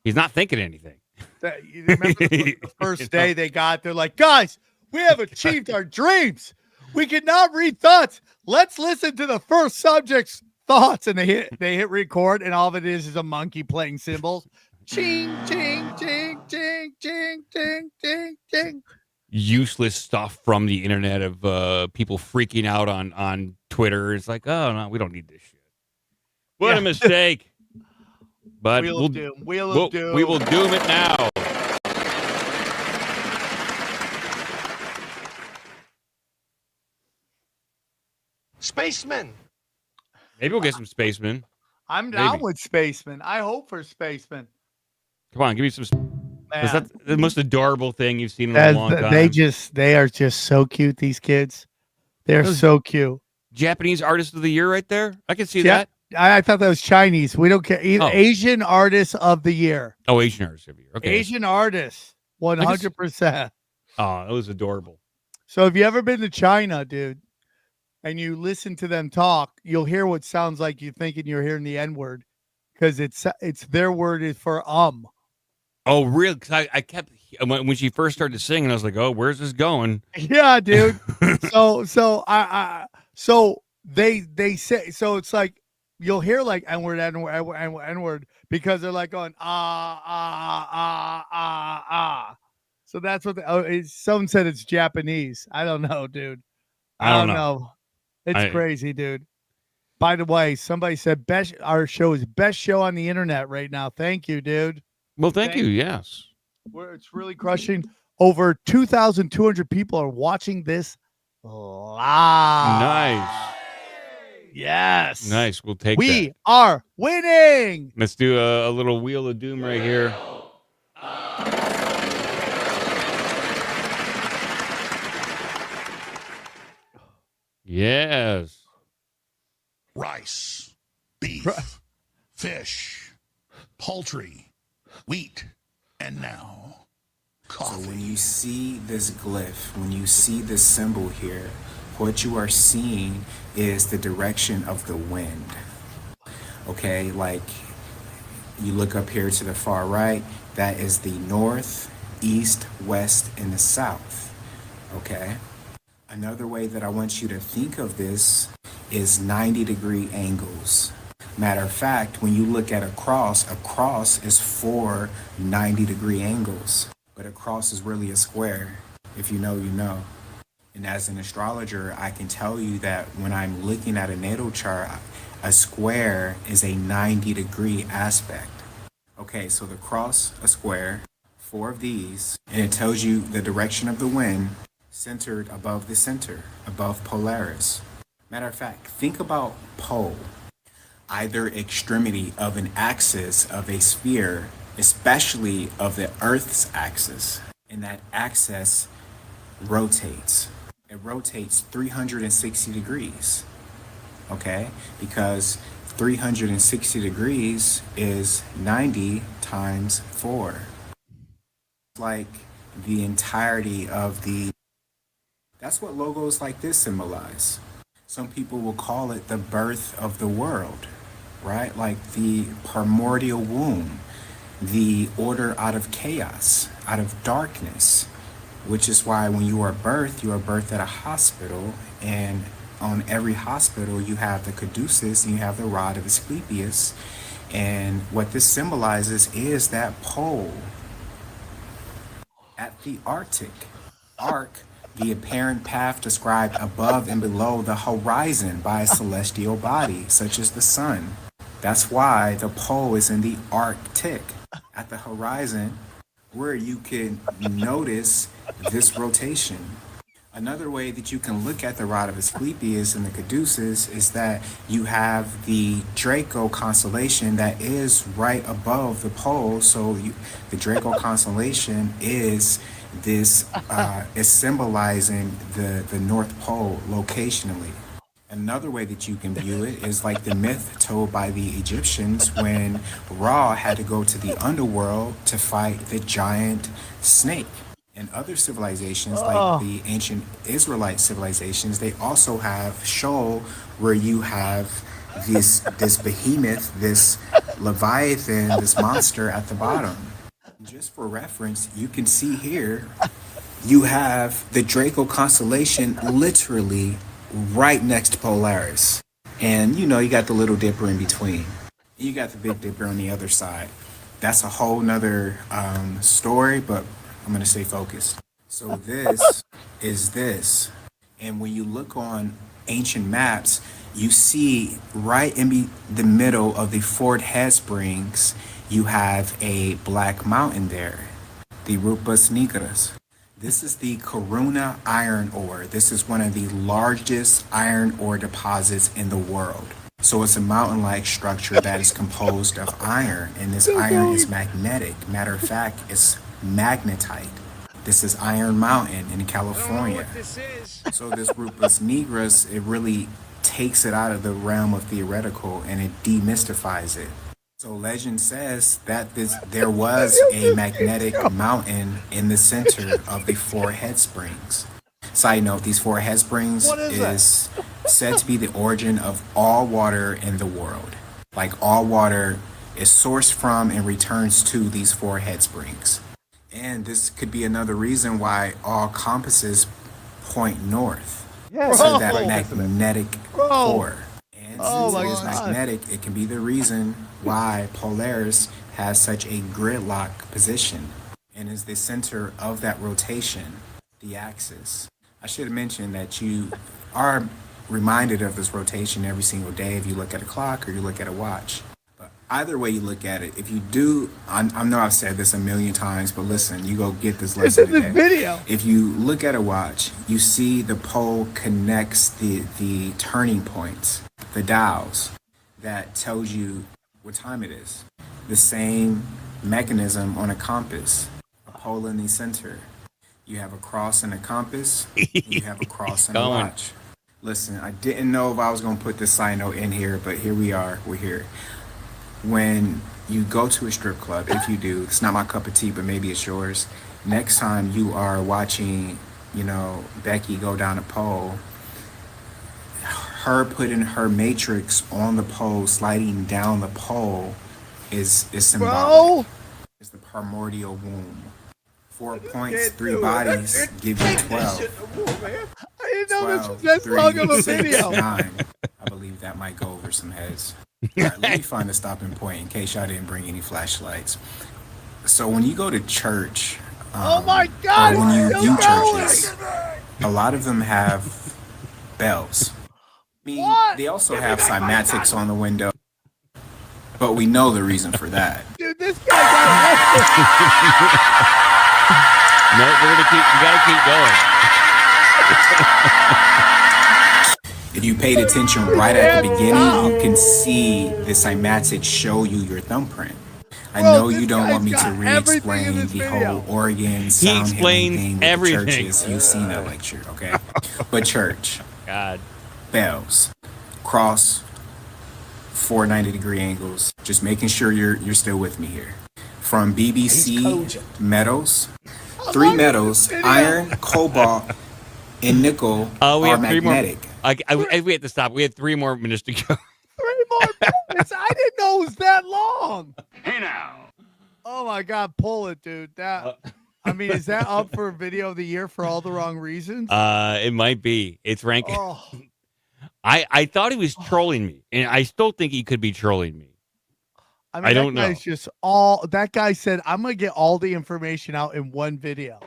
he's not thinking anything. You remember the first day they're like, guys, we have achieved our dreams. We can now read thoughts. Let's listen to the first subject's thoughts. And they hit record, and all of it is a monkey playing cymbals. Ching, ching, ching, ching, ching, ching, ching, ching. Useless stuff from the internet of people freaking out on Twitter. It's like, oh, no, we don't need this shit. What a mistake. But Wheel of Doom. We will doom it now. Spacemen. Maybe we'll get some spacemen. I'm down with spacemen. I hope for spacemen. Come on, give me some. Is that the most adorable thing you've seen in a long time? They are just so cute, these kids. They're so cute. Japanese Artist of the Year right there. I can see that. I thought that was Chinese. We don't care. Asian Artist of the Year. Oh, Asian Artist of the Year. Okay. Asian Artist. 100%. Oh, that was adorable. So have you ever been to China, dude, and you listen to them talk, you'll hear what sounds like you thinking you're hearing the N-word, because it's their word is for Oh, really? Because I kept, when she first started singing, I was like, oh, where's this going? Yeah, dude. So they say, so it's like, you'll hear like N-word because they're like going So that's what someone said it's Japanese. I don't know, dude. I don't know. It's crazy, dude. By the way, somebody said our show is best show on the internet right now. Thank you, dude. Well, thank you. Yes. It's really crushing. Over 2,200 people are watching this live. Nice. Yes. Nice. We'll take We that. are winning. Let's do a little Wheel of Doom right here. Yes. Rice, beef, fish, poultry, wheat, and now coffee. So when you see this glyph, when you see this symbol here, what you are seeing is the direction of the wind. Okay, like you look up here to the far right, that is the north, east, west, and the south. Okay? Another way that I want you to think of this is 90-degree angles. Matter of fact, when you look at a cross is 4 90-degree angles. But a cross is really a square. If you know, you know. And as an astrologer, I can tell you that when I'm looking at a natal chart, a square is a 90-degree aspect. Okay, so the cross, a square, 4 of these, and it tells you the direction of the wind centered above the center, above Polaris. Matter of fact, think about pole, either extremity of an axis of a sphere, especially of the Earth's axis, and that axis rotates. It rotates 360 degrees, okay? Because 360 degrees is 90 times 4. Like the entirety of the... That's what logos like this symbolize. Some people will call it the birth of the world, right? Like the primordial womb, the order out of chaos, out of darkness, which is why when you are birthed at a hospital, and on every hospital you have the caduceus and you have the rod of Asclepius. And what this symbolizes is that pole at the Arctic. Arc, the apparent path described above and below the horizon by a celestial body, such as the sun. That's why the pole is in the Arctic, at the horizon, where you can notice this rotation. Another way that you can look at the rod of Asclepius and the caduceus is that you have the Draco constellation that is right above the pole. So the Draco constellation is this is symbolizing the North Pole locationally. Another way that you can view it is like the myth told by the Egyptians when Ra had to go to the underworld to fight the giant snake. And other civilizations, like the ancient Israelite civilizations, they also have Sheol, where you have this behemoth, this leviathan, this monster at the bottom. Just for reference, you can see here, you have the Draco constellation literally right next to Polaris. And you know, you got the Little Dipper in between. You got the Big Dipper on the other side. That's a whole nother story, but I'm going to stay focused. So this is this. And when you look on ancient maps, you see right in the middle of the Fort Head Springs, you have a black mountain there, the Rupas Nigras. This is the Corona iron ore. This is one of the largest iron ore deposits in the world. So it's a mountain-like structure that is composed of iron, and this iron is magnetic. Matter of fact, it's magnetite. This is Iron Mountain in California. So this Rupas Nigras, it really takes it out of the realm of theoretical and it demystifies it. So legend says that there was a magnetic mountain in the center of the Four Head Springs. Side note, these Four Head Springs is said to be the origin of all water in the world. Like all water is sourced from and returns to these Four Head Springs. And this could be another reason why all compasses point north. Yes. To that magnetic core. And Oh Since my it is God. magnetic, it can be the reason why Polaris has such a gridlock position and is the center of that rotation, the axis. I should mention that you are reminded of this rotation every single day if you look at a clock or you look at a watch. But either way you look at it, if you do, I know I've said this a million times, but listen, you go get this lesson This is today. this video. If you look at a watch, you see the pole connects the turning points, the dials, that tells you what time it is. The same mechanism on a compass, a pole in the center. You have a cross and a compass, you have a cross and a watch. Listen, I didn't know if I was going to put this side note in here, but here we are, we're here. When you go to a strip club, if you do, it's not my cup of tea, but maybe it's yours. Next time you are watching, Becky go down a pole, her putting her matrix on the pole, sliding down the pole is symbolic. It's the primordial womb. 4 points, 3 bodies give you 12. I didn't know this 12, was that 3, long of a 6, video. 9. I believe that might go over some heads. All right, let me find a stopping point in case y'all didn't bring any flashlights. So when you go to church, Oh my God. or when you it's view still going. churches, a lot of them have bells. They also have cymatics on the window, but we know the reason for that. Dude, this guy got No, we gotta keep going. If you paid attention right at the beginning, you can see the cymatics show you your thumbprint. I know you don't want me to re-explain the whole organ, sound healing thing with everything. the churches. You've seen that lecture, okay? But church, God, bells, cross, 490-degree angles. Just making sure you're still with me here. From BBC metals, 3 metals, iron, cobalt, and nickel we are have 3 more. magnetic. We have to stop. We had 3 more minutes to go. 3 more minutes. I didn't know it was that long. Hey now. Oh my God, pull it, dude. That. I mean, is that up for video of the year for all the wrong reasons? It might be. It's ranked. Oh. I thought he was trolling me, and I still think he could be trolling me. I mean, I don't that guy's know. just that guy said, I'm going to get all the information out in one video.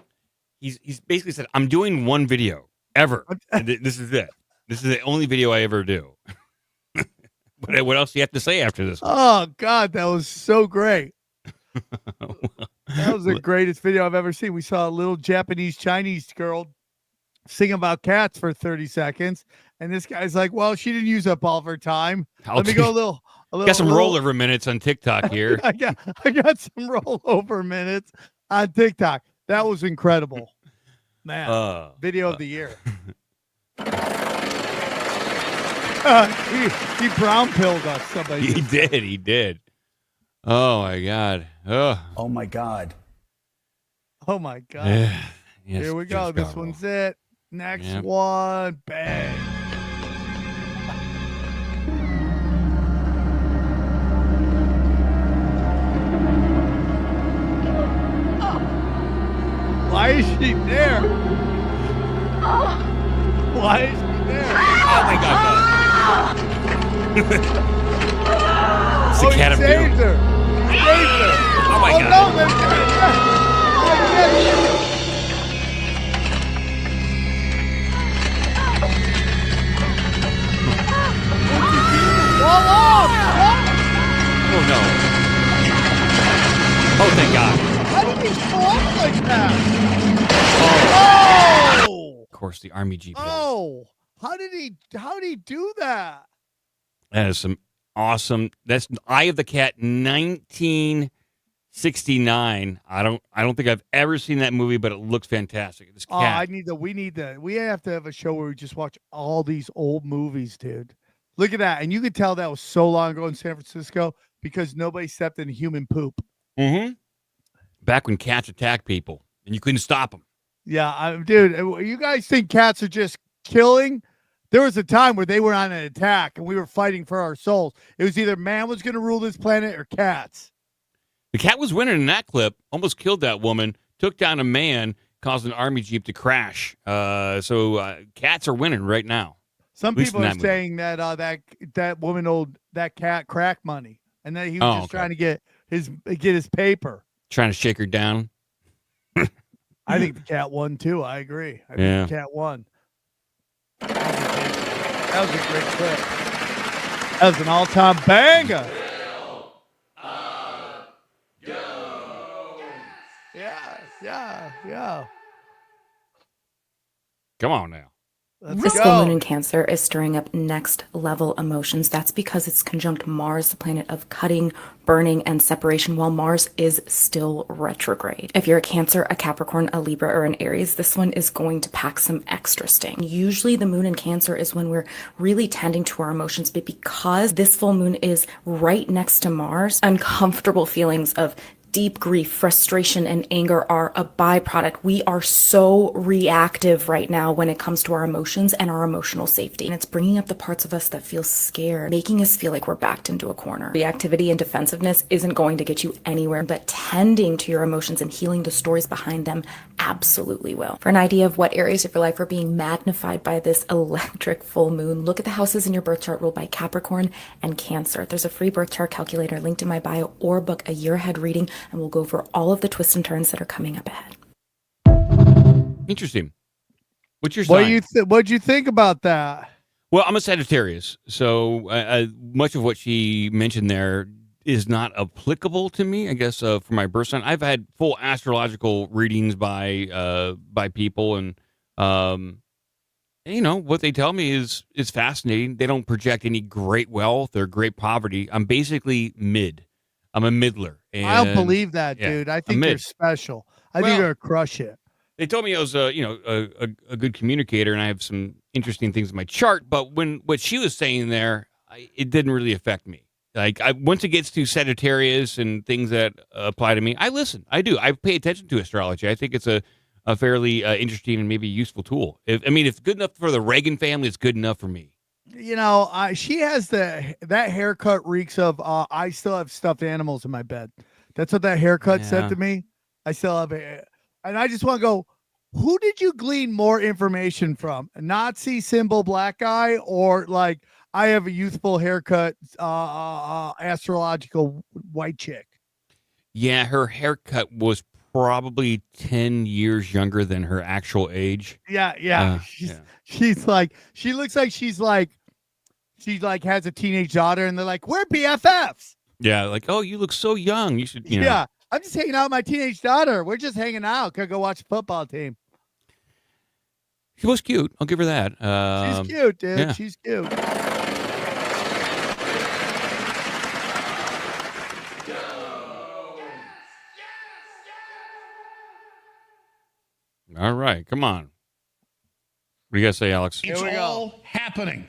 He's basically said, I'm doing one video ever. This is it. This is the only video I ever do. What else do you have to say after this one? Oh, God, that was so great. That was the greatest video I've ever seen. We saw a little Japanese-Chinese girl sing about cats for 30 seconds. And this guy's like, well, she didn't use up all of her time. Let me go a little. Got some rollover minutes on TikTok here. I got some rollover minutes on TikTok. That was incredible. Man, video of the year. He brown pilled us. Somebody. He did. Oh my God. Oh my God. Oh my God. Yes, Here we go. just This got one's it. Next Yep. one. Bang. Why is she there? Why is she there? Oh my God. It's the cat of saved doom. her. He saved her. Oh my God. No, there's Oh no. Oh, thank God. How did he fall off like that? Oh! Of course, the Army Jeep. Oh! How did he do that? That is some awesome. That's Eye of the Cat, 1969. I don't think I've ever seen that movie, but it looks fantastic. This cat. We have to have a show where we just watch all these old movies, dude. Look at that. And you could tell that was so long ago in San Francisco because nobody stepped in human poop. Mm-hmm. Back when cats attacked people and you couldn't stop them. Yeah, dude, you guys think cats are just killing? There was a time where they were on an attack and we were fighting for our souls. It was either man was going to rule this planet or cats. The cat was winning in that clip, almost killed that woman, took down a man, caused an Army Jeep to crash. So cats are winning right now. Some At least people in are that movie. saying that that woman owed that cat crack money, and that he was Oh, just okay. trying to get his paper. Trying to shake her down. I think the cat won too. I agree. I Yeah. think the cat won. That was a great clip. That was an all-time banger. Yeah. Come on now. This full moon in Cancer is stirring up next level emotions. That's because it's conjunct Mars, the planet of cutting, burning, and separation, while Mars is still retrograde. If you're a Cancer, a Capricorn, a Libra, or an Aries, this one is going to pack some extra sting. Usually the moon in Cancer is when we're really tending to our emotions, but because this full moon is right next to Mars, uncomfortable feelings of deep grief, frustration, and anger are a byproduct. We are so reactive right now when it comes to our emotions and our emotional safety. And it's bringing up the parts of us that feel scared, making us feel like we're backed into a corner. Reactivity and defensiveness isn't going to get you anywhere, but tending to your emotions and healing the stories behind them absolutely will. For an idea of what areas of your life are being magnified by this electric full moon, look at the houses in your birth chart ruled by Capricorn and Cancer. There's a free birth chart calculator linked in my bio, or book a year ahead reading, and we'll go over all of the twists and turns that are coming up ahead. Interesting. What's your sign? What'd you think about that? Well, I'm a Sagittarius, so much of what she mentioned there is not applicable to me, I guess, for my birth sign. I've had full astrological readings by people, and you know what they tell me is fascinating. They don't project any great wealth or great poverty. I'm basically mid. I'm a middler. And, I don't believe that, yeah, dude. I I'm think you're mid. special. I think Well, you're gonna crush it. They told me I was a good communicator, and I have some interesting things in my chart. But what she was saying there, it didn't really affect me. Like, once it gets to Sagittarius and things that apply to me, I listen. I do. I pay attention to astrology. I think it's a fairly interesting and maybe useful tool. If it's good enough for the Reagan family, it's good enough for me. You know, she has that haircut reeks of. I still have stuffed animals in my bed. That's what that haircut said to me. I still have it, and I just want to go. Who did you glean more information from? A Nazi symbol black guy, or like I have a youthful haircut, astrological white chick? Yeah, her haircut was probably 10 years younger than her actual age. Yeah. She's like, she looks like she has a teenage daughter, and they're like, we're BFFs. Yeah, like, oh, you look so young. You should, you know. Yeah, I'm just hanging out with my teenage daughter. We're just hanging out. Could go watch a football team. She was cute. I'll give her that. She's cute, dude. Yeah. She's cute. All right, come on. What do you guys say, Alex? It's all happening.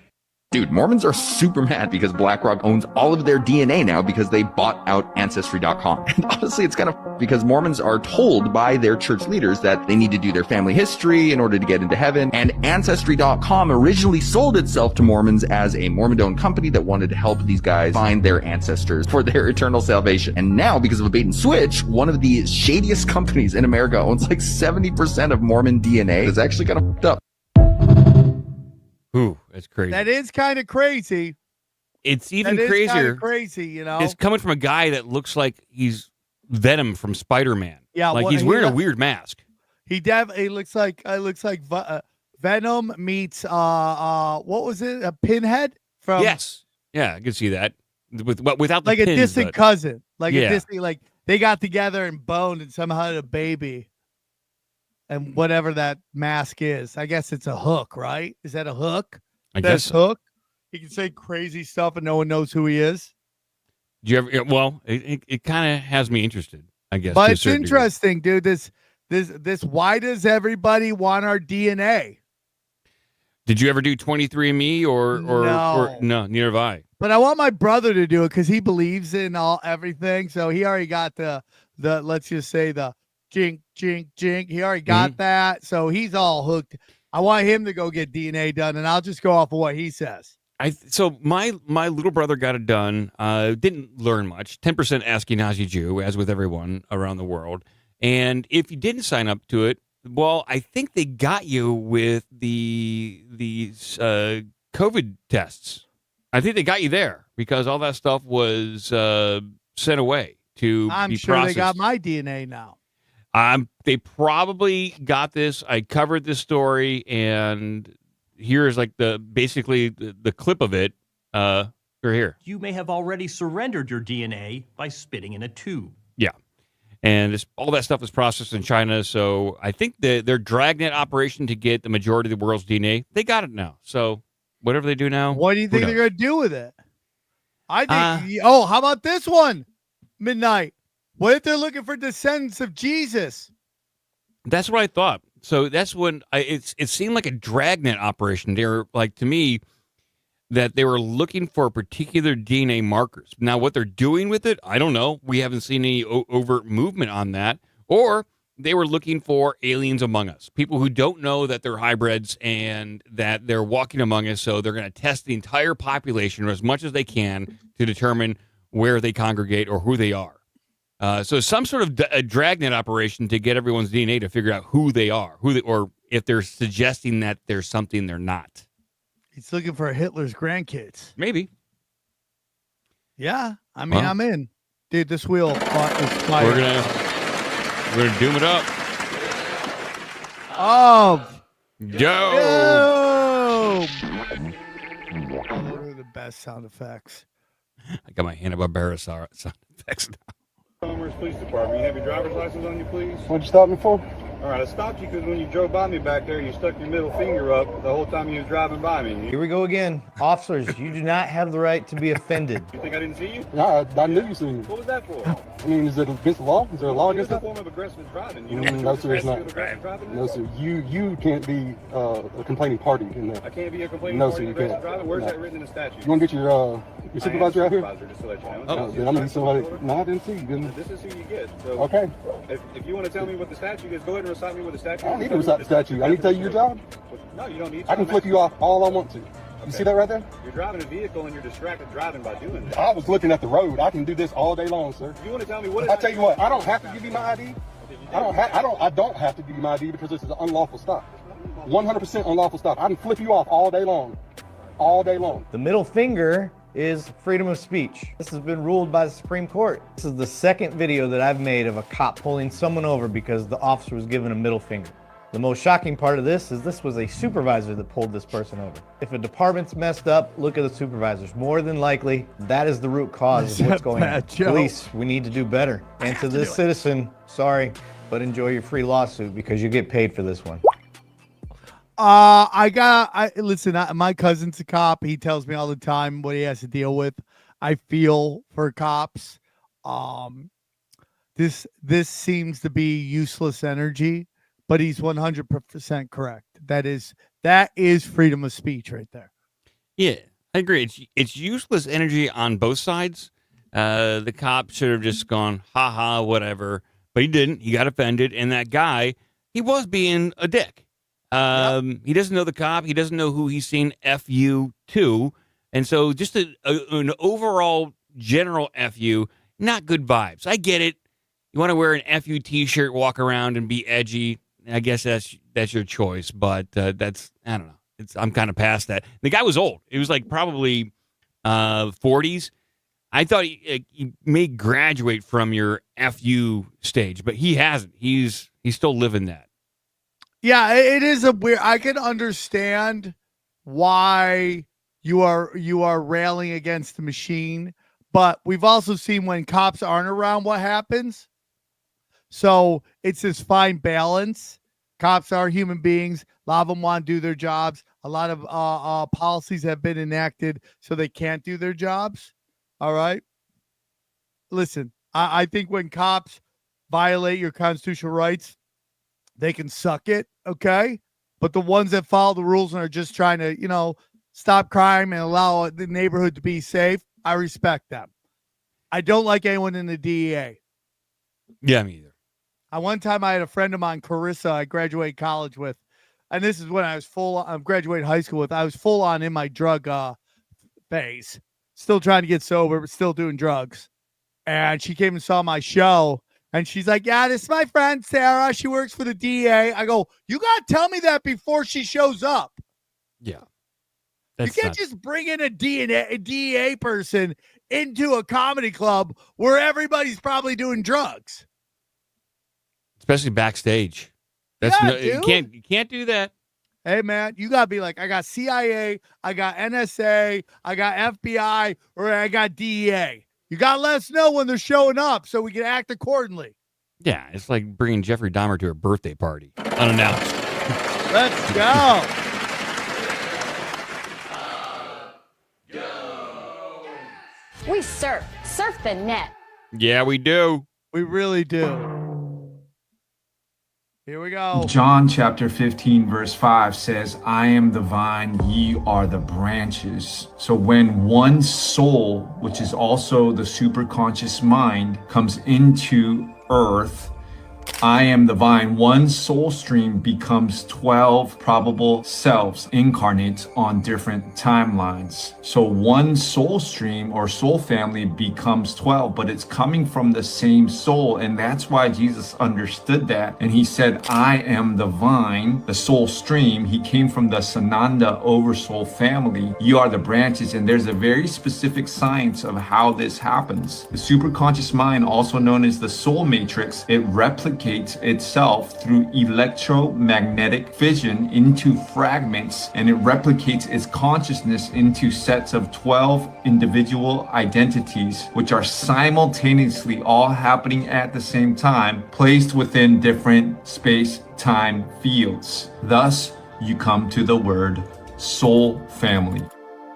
Dude, Mormons are super mad because BlackRock owns all of their DNA now because they bought out Ancestry.com. And honestly, it's kind of because Mormons are told by their church leaders that they need to do their family history in order to get into heaven. And Ancestry.com originally sold itself to Mormons as a Mormon-owned company that wanted to help these guys find their ancestors for their eternal salvation. And now, because of a bait and switch, one of the shadiest companies in America owns like 70% of Mormon DNA. It's actually kind of fucked up. Ooh, that's crazy. That is kind of crazy. It's even That is crazier. kinda crazy, you know. It's coming from a guy that looks like he's Venom from Spider-Man. Yeah, like well, he's wearing a weird mask. He definitely looks like Venom meets what was it? A Pinhead from Yes, yeah, I can see that without the like pins, a distant but- cousin, like Yeah. a distant like they got together and boned and somehow had a baby. And whatever that mask is, I guess it's a hook, right? Is that a hook? I That's guess so. hook. He can say crazy stuff and no one knows who he is. Do you ever? Well, it kind of has me interested, I guess. But to a it's certain degree. interesting, dude. This. Why does everybody want our DNA? Did you ever do 23andMe or no? Neither have I. But I want my brother to do it because he believes in everything. So he already got the let's just say the jink. He already got that. So he's all hooked. I want him to go get DNA done, and I'll just go off of what he says. So my little brother got it done. Didn't learn much. 10% Ashkenazi Jew, as with everyone around the world. And if you didn't sign up to it, well, I think they got you with the COVID tests. I think they got you there because all that stuff was sent away to I'm be sure processed. they got my DNA now. They probably got this. I covered this story, and here's like basically the clip of it. Right here. You may have already surrendered your DNA by spitting in a tube. Yeah. And all that stuff was processed in China. So I think their dragnet operation to get the majority of the world's DNA, they got it now. So whatever they do now. What do you think they're going to do with it? I think, how about this one? Midnight. What if they're looking for descendants of Jesus? That's what I thought. So that's when it seemed like a dragnet operation. They were like, to me, that they were looking for particular DNA markers. Now, what they're doing with it, I don't know. We haven't seen any overt movement on that. Or they were looking for aliens among us, people who don't know that they're hybrids and that they're walking among us. So they're going to test the entire population as much as they can to determine where they congregate or who they are. So some sort of a dragnet operation to get everyone's DNA to figure out who they are, or if they're suggesting that there's something they're not. He's looking for Hitler's grandkids. Maybe. Yeah. I mean, I'm in. Dude, this wheel is fire. We're gonna doom it up. Oh. Yo. Those are the best sound effects. I got my Hanna-Barbera sound effects now. Commerce Police Department. You have your driver's license on you, please? What'd you stop me for? All right, I stopped you because when you drove by me back there, you stuck your middle finger up the whole time you was driving by me. Here we go again. Officers, you do not have the right to be offended. You think I didn't see you? Yeah, I knew you seen me. What was that for? I mean, is it against the law? Is there a law against that? It's a form of aggressive driving. You know No, sir, it's not. driving No, sir. You can't be a complaining party in that. I can't be a complaining No, party sir, you aggressive can't. driving? Where's No. that written in the statute? You want to get your supervisor out here? Supervisor, just to let you know. Oh, then I'm gonna need somebody. No, I didn't see you. Didn't. This is who you get. So Okay. If you want to tell me what the statute is, go ahead and recite me what the statute is. I don't need to recite the statute. I need to tell you your job. No, you don't need to. I can flip you off all I want to. You see that right there? You're driving a vehicle and you're distracted driving by doing that. I was looking at the road. I can do this all day long, sir. You want to tell me what? I tell you what, I don't have to give you my ID. I don't have to give you my ID because this is an unlawful stop. 100% unlawful stop. I can flip you off all day long. All day long. The middle finger is freedom of speech. This has been ruled by the Supreme Court. This is the second video that I've made of a cop pulling someone over because the officer was given a middle finger. The most shocking part of this is this was a supervisor that pulled this person over. If a department's messed up, look at the supervisors. More than likely, that is the root cause of what's going on. Police, we need to do better. And to this citizen, sorry, but enjoy your free lawsuit because you get paid for this one. Listen, my cousin's a cop. He tells me all the time what he has to deal with. I feel for cops. This seems to be useless energy. But he's 100% correct. That is freedom of speech right there. Yeah, I agree. It's useless energy on both sides. The cop should have just gone, ha, whatever. But he didn't. He got offended. And that guy, he was being a dick. He doesn't know the cop. He doesn't know who he's seen FU to. And so just an overall general FU, not good vibes. I get it. You want to wear an FU t-shirt, walk around and be edgy. I guess that's your choice, but I don't know. I'm kind of past that. The guy was old. It was like probably 40s. I thought he may graduate from your FU stage, but he hasn't. He's still living that. Yeah, it is a weird. I can understand why you are railing against the machine, but we've also seen when cops aren't around, what happens. So it's this fine balance. Cops are human beings. A lot of them want to do their jobs. A lot of policies have been enacted so they can't do their jobs. All right. Listen, I think when cops violate your constitutional rights, they can suck it. Okay. But the ones that follow the rules and are just trying to, stop crime and allow the neighborhood to be safe, I respect them. I don't like anyone in the DEA. Yeah, me either. One time I had a friend of mine, Carissa, I graduated college with, and this is when I was graduated high school with. I was full on in my drug phase, still trying to get sober, but still doing drugs. And she came and saw my show, and she's like, yeah, this is my friend, Sarah. She works for the DEA. I go, you got to tell me that before she shows up. Yeah. You can't just bring in a DEA person into a comedy club where everybody's probably doing drugs. Especially backstage. You can't do that. Hey, man, you got to be like, I got CIA, I got NSA, I got FBI, or I got DEA. You got to let us know when they're showing up so we can act accordingly. Yeah, it's like bringing Jeffrey Dahmer to a birthday party unannounced. Let's go. We surf the net. Yeah, we do. We really do. Here we go. John chapter 15 verse 5 says, I am the vine, ye are the branches. So when one soul, which is also the superconscious mind, comes into earth, I am the vine, one soul stream becomes 12 probable selves incarnate on different timelines. So one soul stream or soul family becomes 12, but it's coming from the same soul. And that's why Jesus understood that. And he said, I am the vine, the soul stream. He came from the Sananda oversoul family. You are the branches. And there's a very specific science of how this happens. The superconscious mind, also known as the soul matrix, it replicates itself through electromagnetic fission into fragments, and it replicates its consciousness into sets of 12 individual identities, which are simultaneously all happening at the same time, placed within different space-time fields. Thus, you come to the word soul family.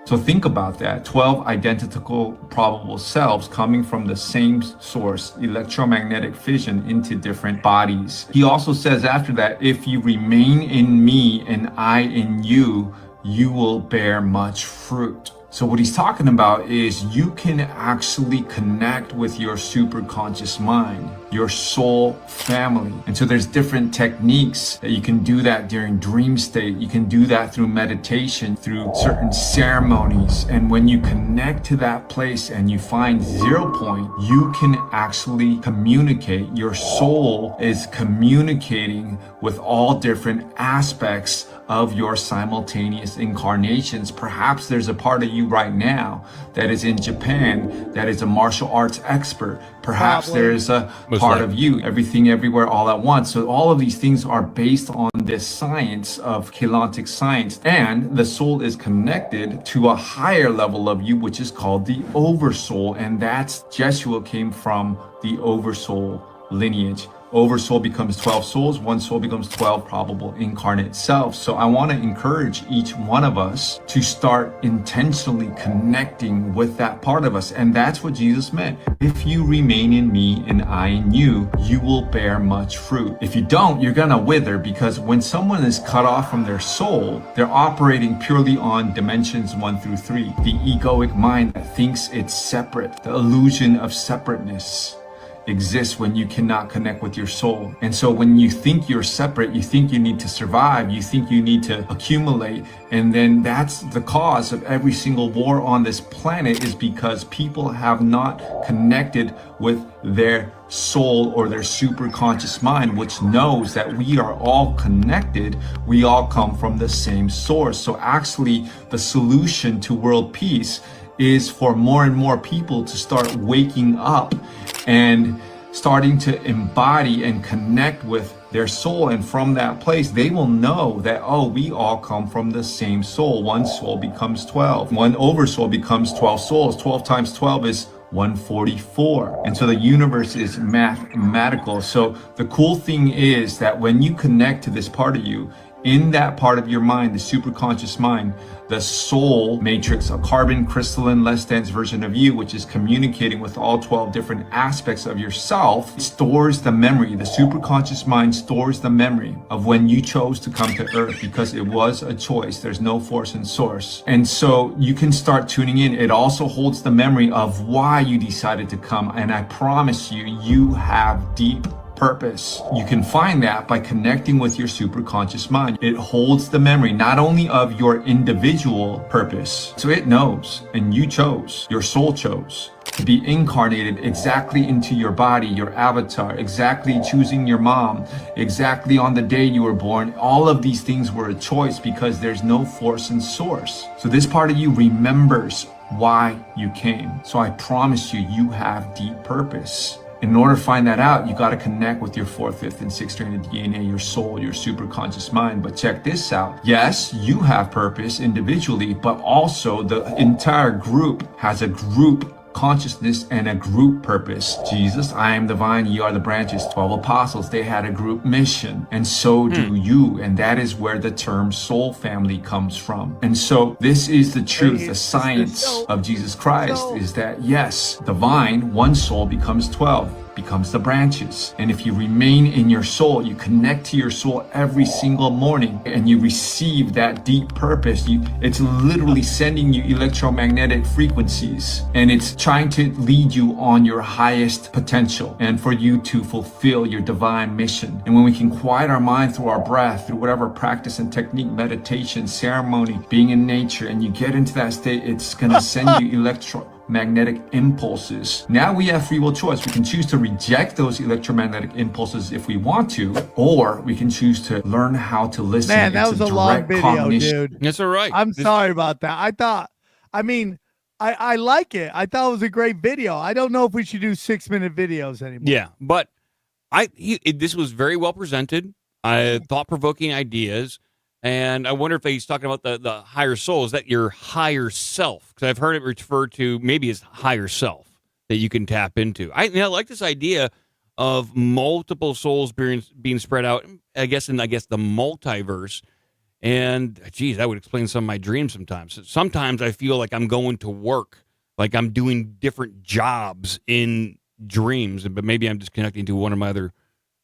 So think about that. 12 identical probable selves coming from the same source, electromagnetic fission into different bodies. He also says after that, if you remain in me and I in you, you will bear much fruit. So what he's talking about is you can actually connect with your superconscious mind, your soul family. And so there's different techniques that you can do that during dream state. You can do that through meditation, through certain ceremonies. And when you connect to that place and you find 0 point, you can actually communicate. Your soul is communicating with all different aspects of your simultaneous incarnations. Perhaps there's a part of you right now that is in Japan that is a martial arts expert. Perhaps there's a part of you, everything, everywhere, all at once. So all of these things are based on this science of Keylontic science, and the soul is connected to a higher level of you, which is called the oversoul, and that's Jeshua came from the oversoul lineage. Oversoul becomes 12 souls, one soul becomes 12 probable incarnate selves. So I want to encourage each one of us to start intentionally connecting with that part of us. And that's what Jesus meant. If you remain in me and I in you, you will bear much fruit. If you don't, you're going to wither, because when someone is cut off from their soul, they're operating purely on dimensions 1 through 3. The egoic mind that thinks it's separate, the illusion of separateness exists when you cannot connect with your soul. And so when you think you're separate, you think you need to survive, you think you need to accumulate, and then that's the cause of every single war on this planet, is because people have not connected with their soul or their superconscious mind, which knows that we are all connected. We all come from the same source. So actually the solution to world peace is for more and more people to start waking up and starting to embody and connect with their soul. And from that place, they will know that, oh, we all come from the same soul. One soul becomes 12. One oversoul becomes 12 souls. 12 times 12 is 144. And so the universe is mathematical. So the cool thing is that when you connect to this part of you, in that part of your mind, the superconscious mind, the soul matrix, a carbon crystalline less dense version of you, which is communicating with all 12 different aspects of yourself, stores the memory. The superconscious mind stores the memory of when you chose to come to earth, because it was a choice. There's no force and source. And so you can start tuning in. It also holds the memory of why you decided to come. And I promise you, you have deep purpose. You can find that by connecting with your superconscious mind. It holds the memory not only of your individual purpose, so it knows, and you chose, your soul chose to be incarnated exactly into your body, your avatar, exactly choosing your mom, exactly on the day you were born. All of these things were a choice because there's no force and source. So this part of you remembers why you came. So I promise you, you have deep purpose. In order to find that out, you got to connect with your 4th, 5th, and 6th strand of DNA, your soul, your superconscious mind. But check this out. Yes, you have purpose individually, but also the entire group has a group consciousness and a group purpose. Jesus, I am the vine, ye are the branches. 12 apostles, they had a group mission, and so do you. And that is where the term soul family comes from. And so this is the truth, the science of Jesus Christ is that yes, the vine, one soul becomes 12, becomes the branches. And if you remain in your soul, you connect to your soul every single morning and you receive that deep purpose. It's literally sending you electromagnetic frequencies, and it's trying to lead you on your highest potential and for you to fulfill your divine mission. And when we can quiet our mind through our breath, through whatever practice and technique, meditation, ceremony, being in nature, and you get into that state, it's going to send you electromagnetic impulses. Now we have free will choice. We can choose to reject those electromagnetic impulses if we want to, or we can choose to learn how to listen. Man, that was a long video, dude. That's all right. I'm sorry about that. I like it. I thought it was a great video. I don't know if we should do 6-minute videos anymore. Yeah, but this was very well presented. Thought-provoking ideas. And I wonder if he's talking about the higher soul. Is that your higher self? Because I've heard it referred to maybe as higher self that you can tap into. I like this idea of multiple souls being spread out, I guess the multiverse. And, geez, that would explain some of my dreams sometimes. Sometimes I feel like I'm going to work, like I'm doing different jobs in dreams, but maybe I'm just connecting to one of my other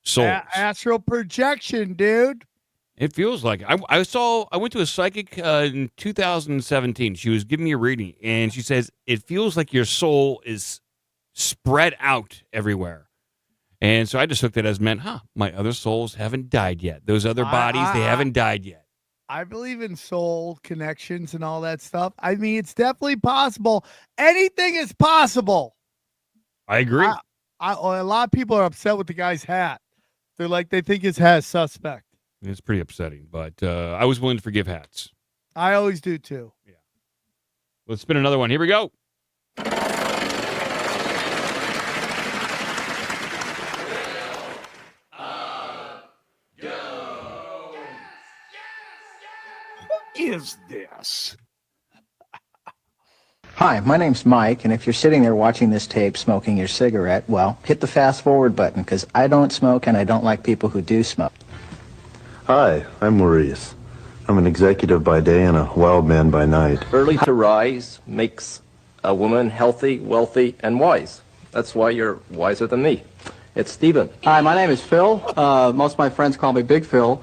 souls. Astral projection, dude. It feels like I went to a psychic in 2017. She was giving me a reading, and she says it feels like your soul is spread out everywhere. And so I just took that as meant, my other souls haven't died yet. Those other bodies, they haven't died yet. I believe in soul connections and all that stuff. I mean, it's definitely possible. Anything is possible. I agree. A lot of people are upset with the guy's hat. They think his hat is suspect. It's pretty upsetting, but I was willing to forgive hats. I always do, too. Yeah. Let's spin another one. Here we go. Who is this? Hi, my name's Mike, and if you're sitting there watching this tape smoking your cigarette, well, hit the fast forward button, because I don't smoke and I don't like people who do smoke. Hi, I'm Maurice. I'm an executive by day and a wild man by night. Early to rise makes a woman healthy, wealthy, and wise. That's why you're wiser than me. It's Stephen. Hi, my name is Phil. Most of my friends call me Big Phil.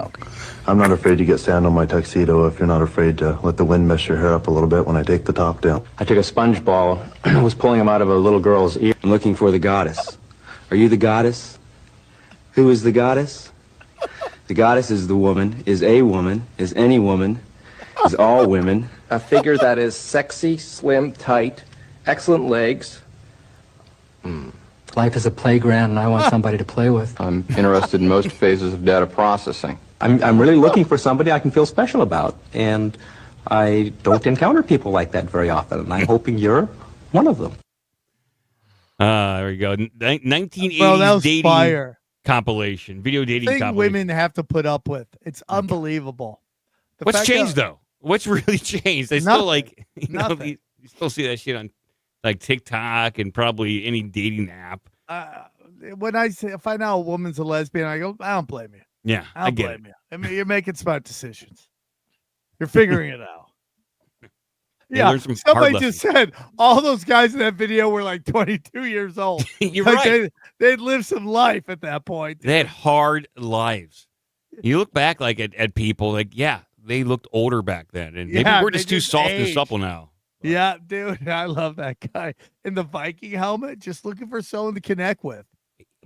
I'm not afraid to get sand on my tuxedo if you're not afraid to let the wind mess your hair up a little bit when I take the top down. I took a sponge ball, was pulling him out of a little girl's ear. I'm looking for the goddess. Are you the goddess? Who is the goddess? The goddess is the woman, is a woman, is any woman, is all women. A figure that is sexy, slim, tight, excellent legs. Life is a playground, and I want somebody to play with. I'm interested in most phases of data processing. I'm really looking for somebody I can feel special about, and I don't encounter people like that very often, and I'm hoping you're one of them. There we go. 1980s Bro, that was dating fire. Compilation, video dating Thing compilation. women have to put up with. It's unbelievable. The What's fact changed, that- though? What's really changed? They still you still see that shit on like TikTok and probably any dating app. When I find out a woman's a lesbian, I go, I don't blame you. Yeah, I don't blame you. I mean, you're making smart decisions. You're figuring it out. They Yeah, learned some somebody hard just said all those guys in that video were like 22 years old. You're Like, right. They'd lived some life at that point. They had hard lives. You look back like at people like, yeah, they looked older back then, and maybe Yeah, we're they just too just soft and aged. supple now. Yeah, dude, I love that guy in the Viking helmet, just looking for someone to connect with.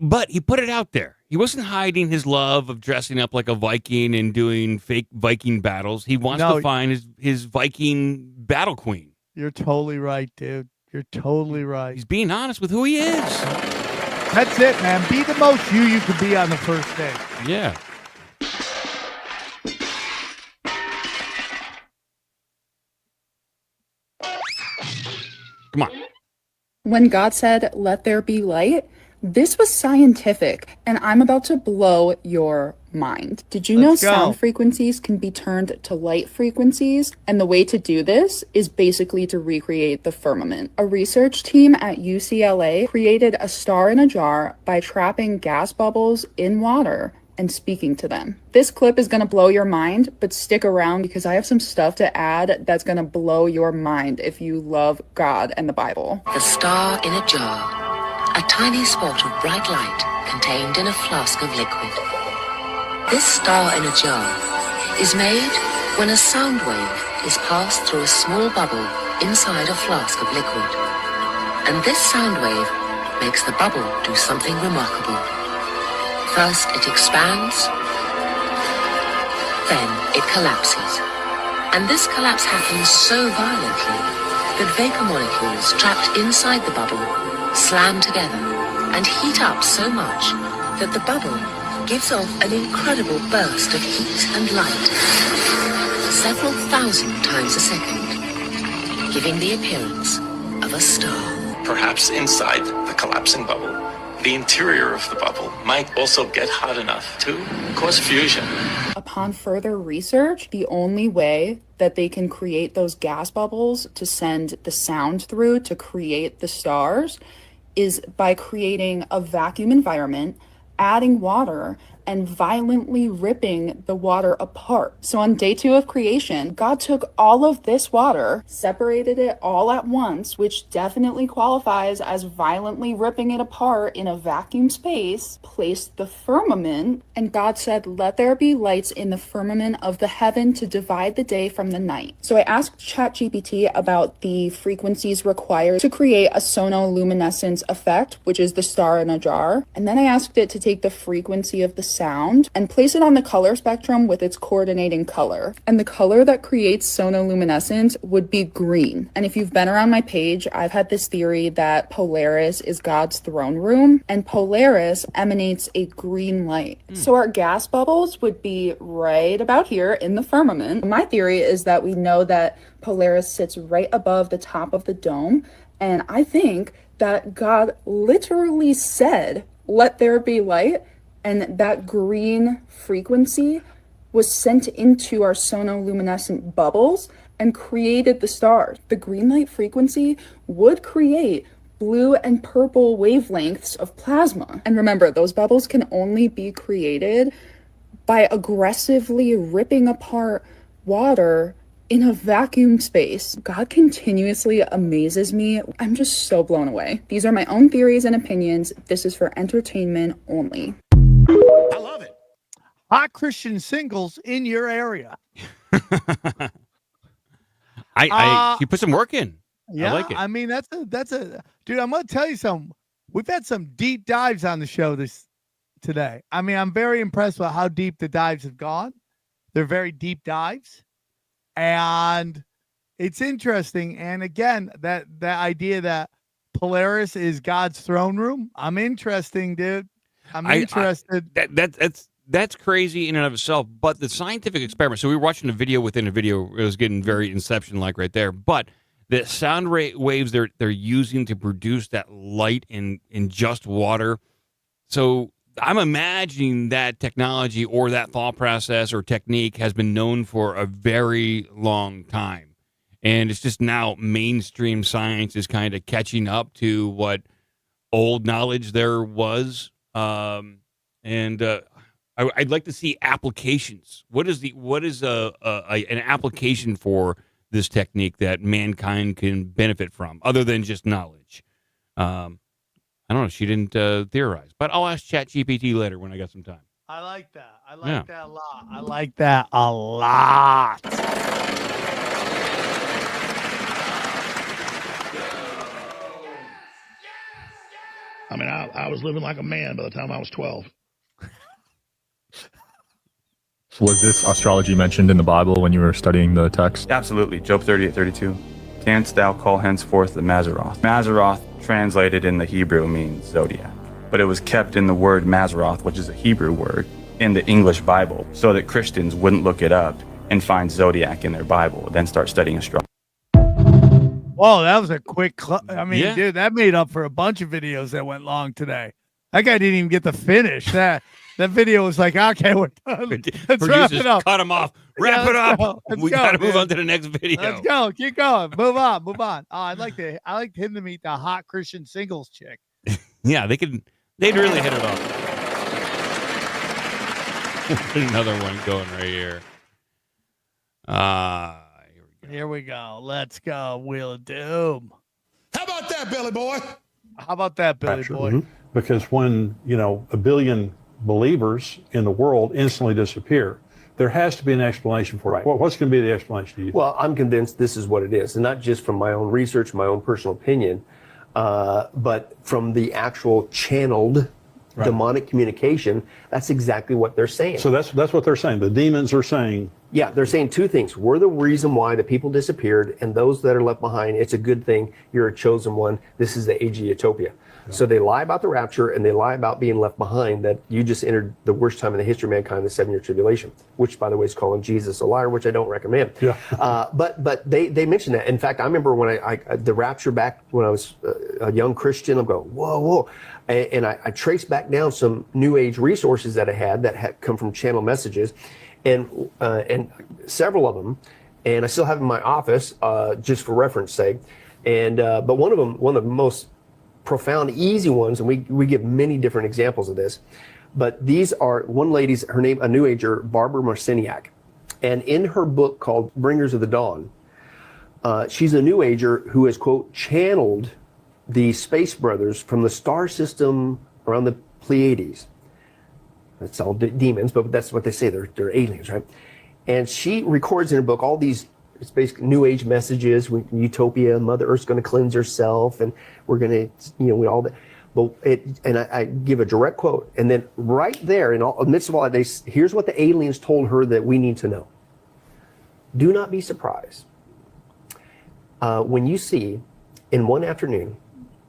But he put it out there. He wasn't hiding his love of dressing up like a Viking and doing fake Viking battles. He wants to find his Viking battle queen. You're totally right, dude. You're totally right. He's being honest with who he is. That's it, man. Be the most you can be on the first day. Yeah. Come on. When God said, "Let there be light," this was scientific, and I'm about to blow your mind. Did you know sound frequencies can be turned to light frequencies? And the way to do this is basically to recreate the firmament. A research team at UCLA created a star in a jar by trapping gas bubbles in water and speaking to them. This clip is gonna blow your mind, but stick around because I have some stuff to add that's gonna blow your mind if you love God and the Bible. The star in a jar, a tiny spot of bright light contained in a flask of liquid. This star in a jar is made when a sound wave is passed through a small bubble inside a flask of liquid. And this sound wave makes the bubble do something remarkable. First it expands, then it collapses. And this collapse happens so violently that vapor molecules trapped inside the bubble slam together and heat up so much that the bubble gives off an incredible burst of heat and light, several thousand times a second, giving the appearance of a star. Perhaps inside the collapsing bubble, the interior of the bubble might also get hot enough to cause fusion. Upon further research, the only way that they can create those gas bubbles to send the sound through to create the stars is by creating a vacuum environment, adding water, and violently ripping the water apart. So on day 2 of creation, God took all of this water, separated it all at once, which definitely qualifies as violently ripping it apart in a vacuum space, placed the firmament, and God said, "Let there be lights in the firmament of the heaven to divide the day from the night." So I asked ChatGPT about the frequencies required to create a sonoluminescence effect, which is the star in a jar. And then I asked it to take the frequency of the sound and place it on the color spectrum with its coordinating color. And the color that creates sonoluminescence would be green. And if you've been around my page, I've had this theory that Polaris is God's throne room, and Polaris emanates a green light. So our gas bubbles would be right about here in the firmament. My theory is that we know that Polaris sits right above the top of the dome, and I think that God literally said, "Let there be light," and that green frequency was sent into our sonoluminescent bubbles and created the stars. The green light frequency would create blue and purple wavelengths of plasma. And remember, those bubbles can only be created by aggressively ripping apart water in a vacuum space. God continuously amazes me. I'm just so blown away. These are my own theories and opinions. This is for entertainment only. I love it. Hot Christian singles in your area. You put some work in. Yeah, I like it. I mean, that's a dude. I'm gonna tell you something. We've had some deep dives on the show today. I mean, I'm very impressed with how deep the dives have gone. They're very deep dives, and it's interesting. And again, that idea that Polaris is God's throne room. I'm interesting, dude. I'm interested. That's crazy in and of itself. But the scientific experiment. So we were watching a video within a video. It was getting very Inception-like right there. But the sound waves they're using to produce that light in just water. So I'm imagining that technology or that thought process or technique has been known for a very long time. And it's just now mainstream science is kind of catching up to what old knowledge there was. I'd like to see applications. What is an application for this technique that mankind can benefit from, other than just knowledge? I don't know. She didn't theorize, but I'll ask ChatGPT later when I got some time. I like that. I like that a lot. I like that a lot. I mean, I was living like a man by the time I was 12. Was this astrology mentioned in the Bible when you were studying the text? Absolutely. Job 38:32. Canst thou call henceforth the Mazaroth? Mazaroth, translated in the Hebrew, means zodiac. But it was kept in the word Mazaroth, which is a Hebrew word, in the English Bible, so that Christians wouldn't look it up and find zodiac in their Bible, then start studying astrology. Whoa, that was a quick dude, that made up for a bunch of videos that went long today. That guy didn't even get to finish. That video was like, okay, we're done. Let's wrap it up. Cut him off. Wrap it up. We got to move on to the next video. Let's go. Keep going. Move on. Oh, I'd like him to meet the hot Christian singles chick. Yeah, they'd really hit it off. Another one going right here. Here we go. Let's go. Wheel of Doom. How about that, Billy boy? How about that, Billy Rapture. boy? Mhm. Because when, a billion believers in the world instantly disappear, there has to be an explanation for it. What's going to be the explanation to you? Well, I'm convinced this is what it is, and not just from my own research, my own personal opinion, but from the actual channeled demonic communication. That's exactly what they're saying. So that's what they're saying. The demons are saying. Yeah, they're saying two things. We're the reason why the people disappeared, and those that are left behind, it's a good thing. You're a chosen one. This is the age of utopia. Yeah. So they lie about the rapture, and they lie about being left behind, that you just entered the worst time in the history of mankind, the 7-year tribulation, which, by the way, is calling Jesus a liar, which I don't recommend. Yeah. But they mentioned that. In fact, I remember when I the rapture back when I was a young Christian, I'm going, whoa. And I traced back down some New Age resources that I had that had come from channel messages, and several of them, and I still have in my office just for reference sake. And but one of the most profound, easy ones, and we give many different examples of this. But these are one lady's, her name, a New Ager, Barbara Marciniak, and in her book called Bringers of the Dawn, she's a New Ager who has, quote, channeled the Space Brothers from the star system around the Pleiades. That's all demons, but that's what they say. They're aliens, right? And she records in her book all these, it's basically New Age messages, utopia, Mother Earth's going to cleanse herself, and we're going to, we all that. But I give a direct quote, and then right there, in the midst of all that, here's what the aliens told her that we need to know. Do not be surprised when you see, in one afternoon,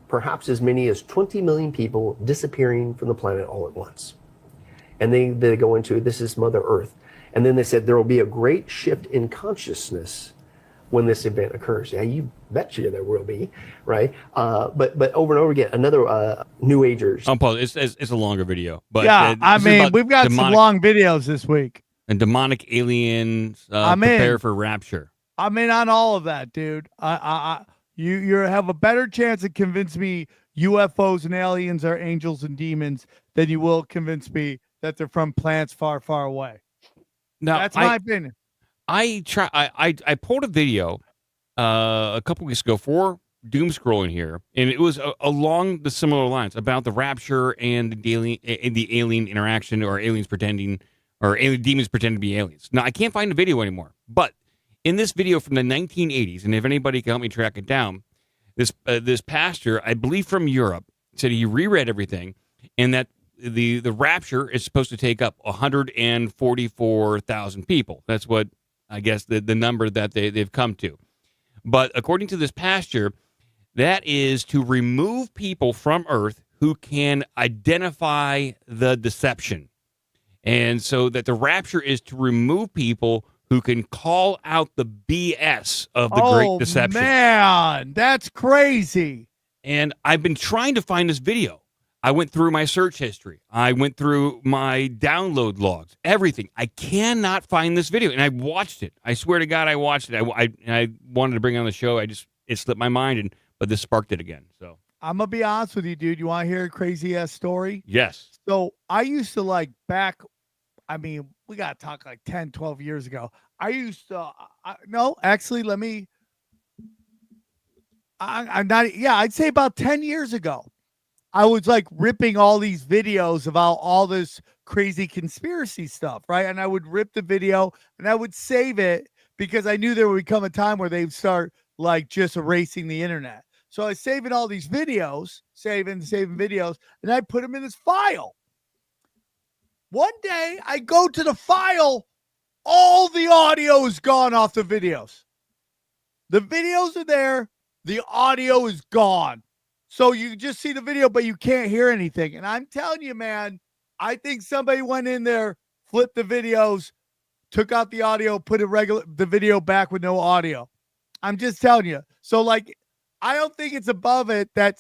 perhaps as many as 20 million people disappearing from the planet all at once. And they go into, this is Mother Earth. And then they said there will be a great shift in consciousness when this event occurs. Yeah, you betcha there will be, right? But over and over again, another New Agers. Paul, it's a longer video. But yeah, we've got some long videos this week. And demonic aliens prepare for rapture. I'm in on all of that, dude. You have a better chance of convince me UFOs and aliens are angels and demons than you will convince me that they're from planets far, far away. Now, that's my opinion. I pulled a video a couple weeks ago for Doomscrollin here, and it was along the similar lines about the rapture and the alien interaction, or aliens pretending, or demons pretending to be aliens. Now, I can't find the video anymore, but in this video from the 1980s, and if anybody can help me track it down, this pastor, I believe from Europe, said he reread everything, and that the rapture is supposed to take up 144,000 people. That's what, I guess, the number that they've come to. But according to this pastor, that is to remove people from Earth who can identify the deception. And so that the rapture is to remove people who can call out the BS of the Great Deception. Oh, man, that's crazy. And I've been trying to find this video. I went through my search history. I went through my download logs, everything. I cannot find this video, and I watched it. I swear to God, I watched it. I wanted to bring it on the show. It slipped my mind, but this sparked it again. So I'm gonna be honest with you, dude. You want to hear a crazy ass story? Yes. So I used to we got to talk like 10, 12 years ago. I used to, I'd say about 10 years ago. I was like ripping all these videos about all this crazy conspiracy stuff, right? And I would rip the video and I would save it because I knew there would come a time where they'd start like just erasing the internet. So I was saving all these videos, saving videos, and I put them in this file. One day I go to the file, all the audio is gone off the videos. The videos are there, the audio is gone. So you just see the video, but you can't hear anything. And I'm telling you, man, I think somebody went in there, flipped the videos, took out the audio, put the video back with no audio. I'm just telling you. So, like, I don't think it's above it that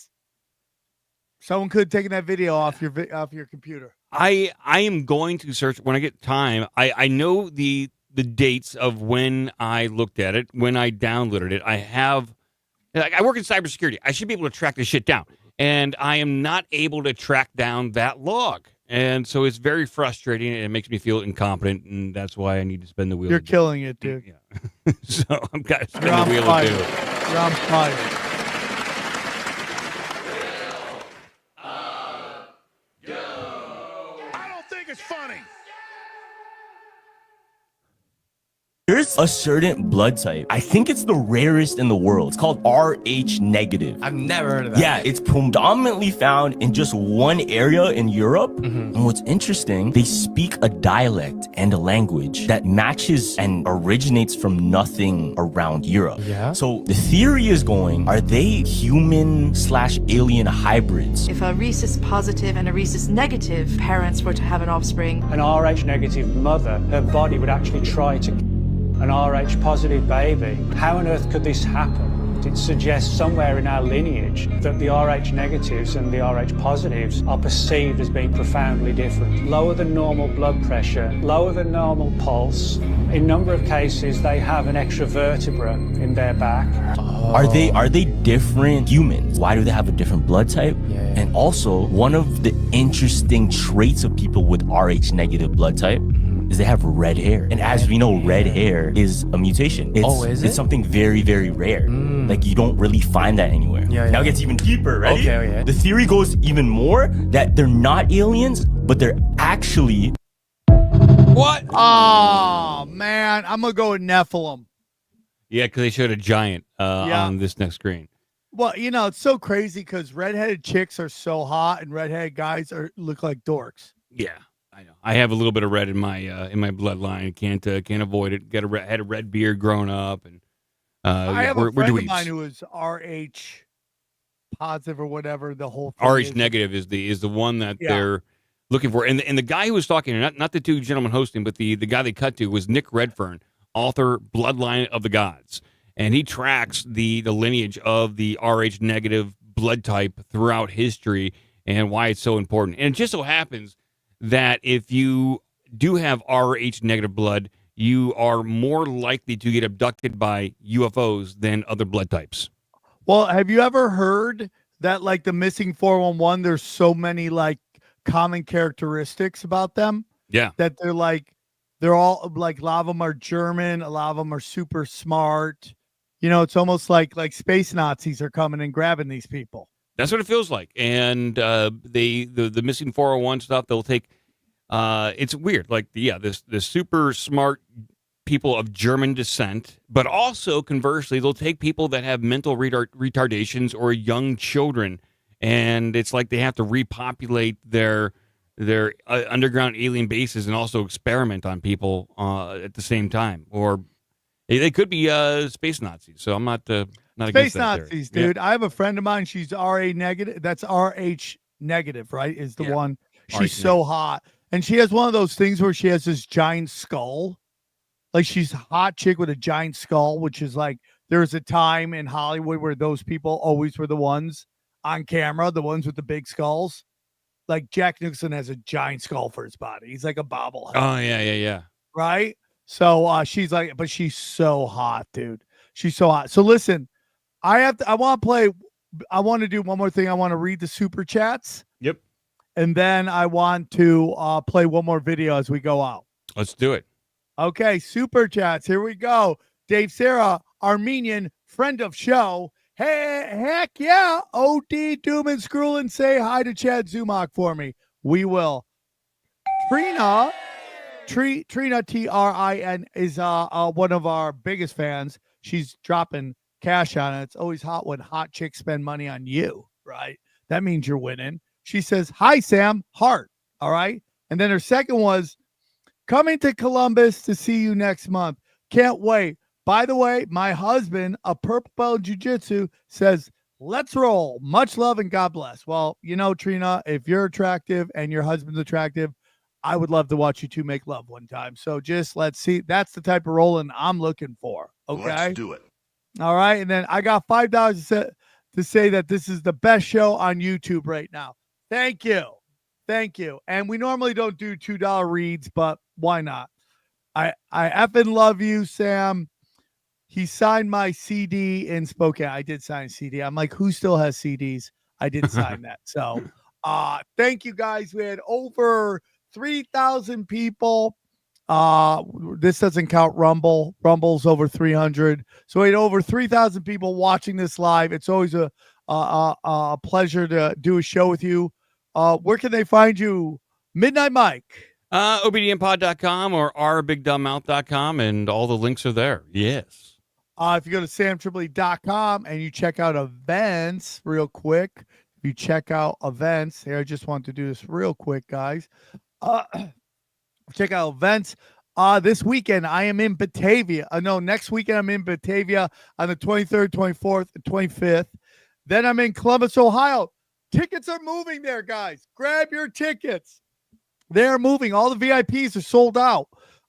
someone could have taken that video off your computer. I am going to search when I get time. I know the dates of when I looked at it, when I downloaded it. I work in cybersecurity. I should be able to track this shit down. And I am not able to track down that log. And so it's very frustrating, and it makes me feel incompetent, and that's why I need to spin the wheel. You're killing it, dude. Yeah. So I'm got to spin the wheel fire. too. You're on fire. I don't think it's funny. There's a certain blood type. I think it's the rarest in the world. It's called Rh negative. I've never heard of that. Yeah, it's predominantly found in just one area in Europe. And what's interesting, they speak a dialect and a language that matches and originates from nothing around Europe. Yeah. So the theory is going, are they human/alien hybrids? If a rhesus positive and a rhesus negative parents were to have an offspring, an Rh negative mother, her body would actually try to an Rh positive baby. How on earth could this happen? It suggests somewhere in our lineage that the Rh negatives and the Rh positives are perceived as being profoundly different. Lower than normal blood pressure, lower than normal pulse. In a number of cases, they have an extra vertebra in their back. Are they different humans? Why do they have a different blood type? And also, one of the interesting traits of people with Rh negative blood type is they have red hair. And as we know, red hair is a mutation. It's something very, very rare. Like, you don't really find that anywhere. Now it gets even deeper, right? Okay. The theory goes even more that they're not aliens, but they're actually... What? Oh, man. I'm going to go with Nephilim. Yeah, because they showed a giant on this next screen. Well, you know, it's so crazy because redheaded chicks are so hot and redheaded guys look like dorks. Yeah. I know. I have a little bit of red in my bloodline. Can't avoid it. Had a red beard growing up, and I have a friend of mine who is Rh positive or whatever. The whole thing Rh negative is the one that they're looking for. And the guy who was talking, not the two gentlemen hosting, but the guy they cut to was Nick Redfern, author, Bloodline of the Gods, and he tracks the lineage of the Rh negative blood type throughout history and why it's so important. And it just so happens that if you do have Rh negative blood, you are more likely to get abducted by UFOs than other blood types. Well, have you ever heard that, like, the missing 411, there's so many, like, common characteristics about them? Yeah. That they're all, like, a lot of them are German, a lot of them are super smart. You know, it's almost like space Nazis are coming and grabbing these people. That's what it feels like. And the missing 401 stuff, they'll take it's weird. Like, the super smart people of German descent, but also conversely, they'll take people that have mental retardations or young children, and it's like they have to repopulate their underground alien bases and also experiment on people at the same time. Or they could be space Nazis. So I'm not Space Nazis, dude. Yeah. I have a friend of mine. She's Ra negative. That's Rh negative, right? Is the one. She's so hot. And she has one of those things where she has this giant skull. Like, she's a hot chick with a giant skull, which is like, there's a time in Hollywood where those people always were the ones on camera, the ones with the big skulls. Like, Jack Nicholson has a giant skull for his body. He's like a bobblehead. Oh, yeah. Right? So she's like, but she's so hot, dude. She's so hot. So listen, I want to do one more thing. I want to read the super chats. Yep. And then I want to play one more video as we go out. Let's do it. Okay, super chats. Here we go. Dave Sarah, Armenian, friend of show. Hey, heck yeah. OD Doomscrollin, say hi to Chad Zumach for me. We will. Trina Trin is one of our biggest fans. She's dropping cash on it. It's always hot when hot chicks spend money on you, right? That means you're winning. She says, hi, Sam, heart. All right. And then her second was, coming to Columbus to see you next month. Can't wait. By the way, my husband, a purple belt jiu-jitsu, says, let's roll. Much love and God bless. Well, you know, Trina, if you're attractive and your husband's attractive, I would love to watch you two make love one time. So just let's see. That's the type of rolling I'm looking for. Okay. Let's do it. All right. And then I got $5 to say that this is the best show on YouTube right now. Thank you. Thank you. And we normally don't do $2 reads, but why not? I effing love you, Sam. He signed my CD in Spokane. I did sign a CD. I'm like, who still has CDs? I did sign that. So thank you guys. We had over 3,000 people. This doesn't count Rumble. Rumble's over 300. So we had over 3,000 people watching this live. It's always a pleasure to do a show with you. Where can they find you? Midnight Mike. OBDMpod.com or ourbigdumbmouth.com, and all the links are there. Yes. If you go to samtripoli.com and you check out events real quick, if you check out events, here, I just want to do this real quick, guys. Check out events. This weekend, I am in Batavia. Next weekend, I'm in Batavia on the 23rd, 24th, and 25th. Then I'm in Columbus, Ohio. Tickets are moving there, guys. Grab your tickets. They're moving. All the VIPs are sold out.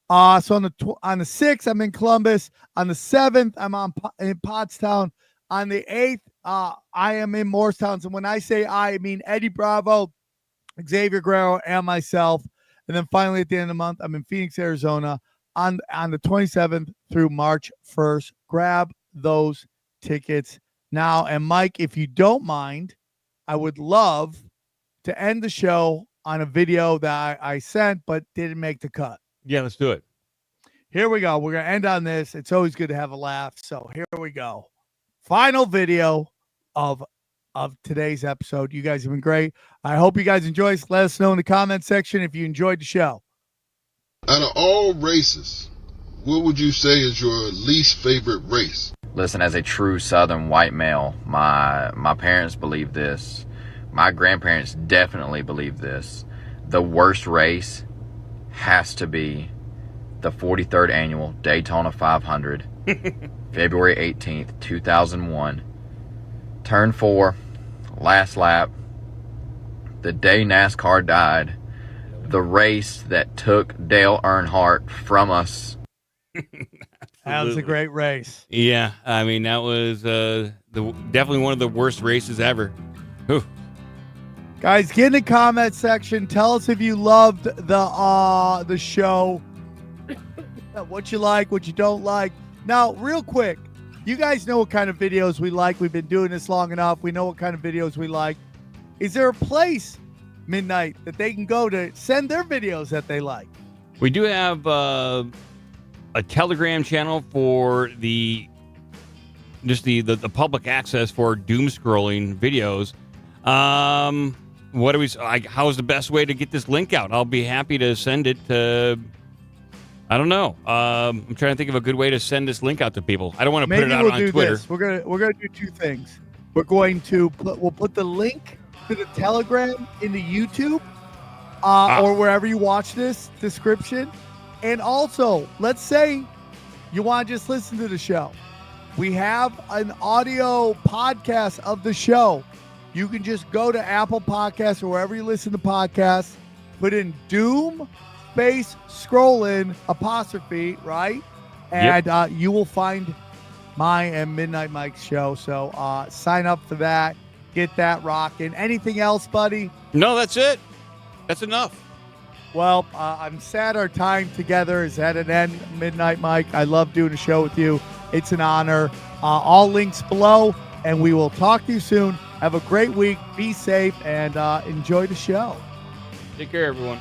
So on the 6th, I'm in Columbus. On the 7th, I'm in Pottstown. On the 8th, I am in Morristown. And when I say I mean Eddie Bravo, Xavier Guerrero, and myself. And then finally, at the end of the month, I'm in Phoenix, Arizona on the 27th through March 1st. Grab those tickets now. And Mike, if you don't mind, I would love to end the show on a video that I sent but didn't make the cut. Yeah, let's do it. Here we go. We're going to end on this. It's always good to have a laugh. So here we go. Final video of today's episode. You guys have been great. I hope you guys enjoy. Let us know in the comment section if you enjoyed the show. Out of all races, what would you say is your least favorite race? Listen, as a true Southern white male, my parents believe this. My grandparents definitely believe this. The worst race has to be the 43rd annual Daytona 500, February 18th, 2001. Turn 4, last lap, the day NASCAR died, the race that took Dale Earnhardt from us. That was a great race. Yeah, I mean, that was definitely one of the worst races ever. Whew. Guys, get in the comment section. Tell us if you loved the show, what you like, what you don't like. Now, real quick, you guys know what kind of videos we like. We've been doing this long enough. We know what kind of videos we like. Is there a place, Midnight, that they can go to send their videos that they like? We do have a Telegram channel for the public access for Doomscrolling videos. How's the best way to get this link out? I'll be happy to send it to, I don't know. I'm trying to think of a good way to send this link out to people. I don't want to put it out on Twitter. This. We're gonna do two things. We'll put the link to the Telegram in the YouTube or wherever you watch this description. And also, let's say you want to just listen to the show. We have an audio podcast of the show. You can just go to Apple Podcasts or wherever you listen to podcasts, put in Doom space Scrollin apostrophe, right? And you will find my and Midnight Mike's show. So sign up for that. Get that rocking. Anything else, buddy? No, that's it. That's enough. Well, I'm sad our time together is at an end, Midnight Mike. I love doing a show with you. It's an honor. All links below, and we will talk to you soon. Have a great week. Be safe, and enjoy the show. Take care, everyone.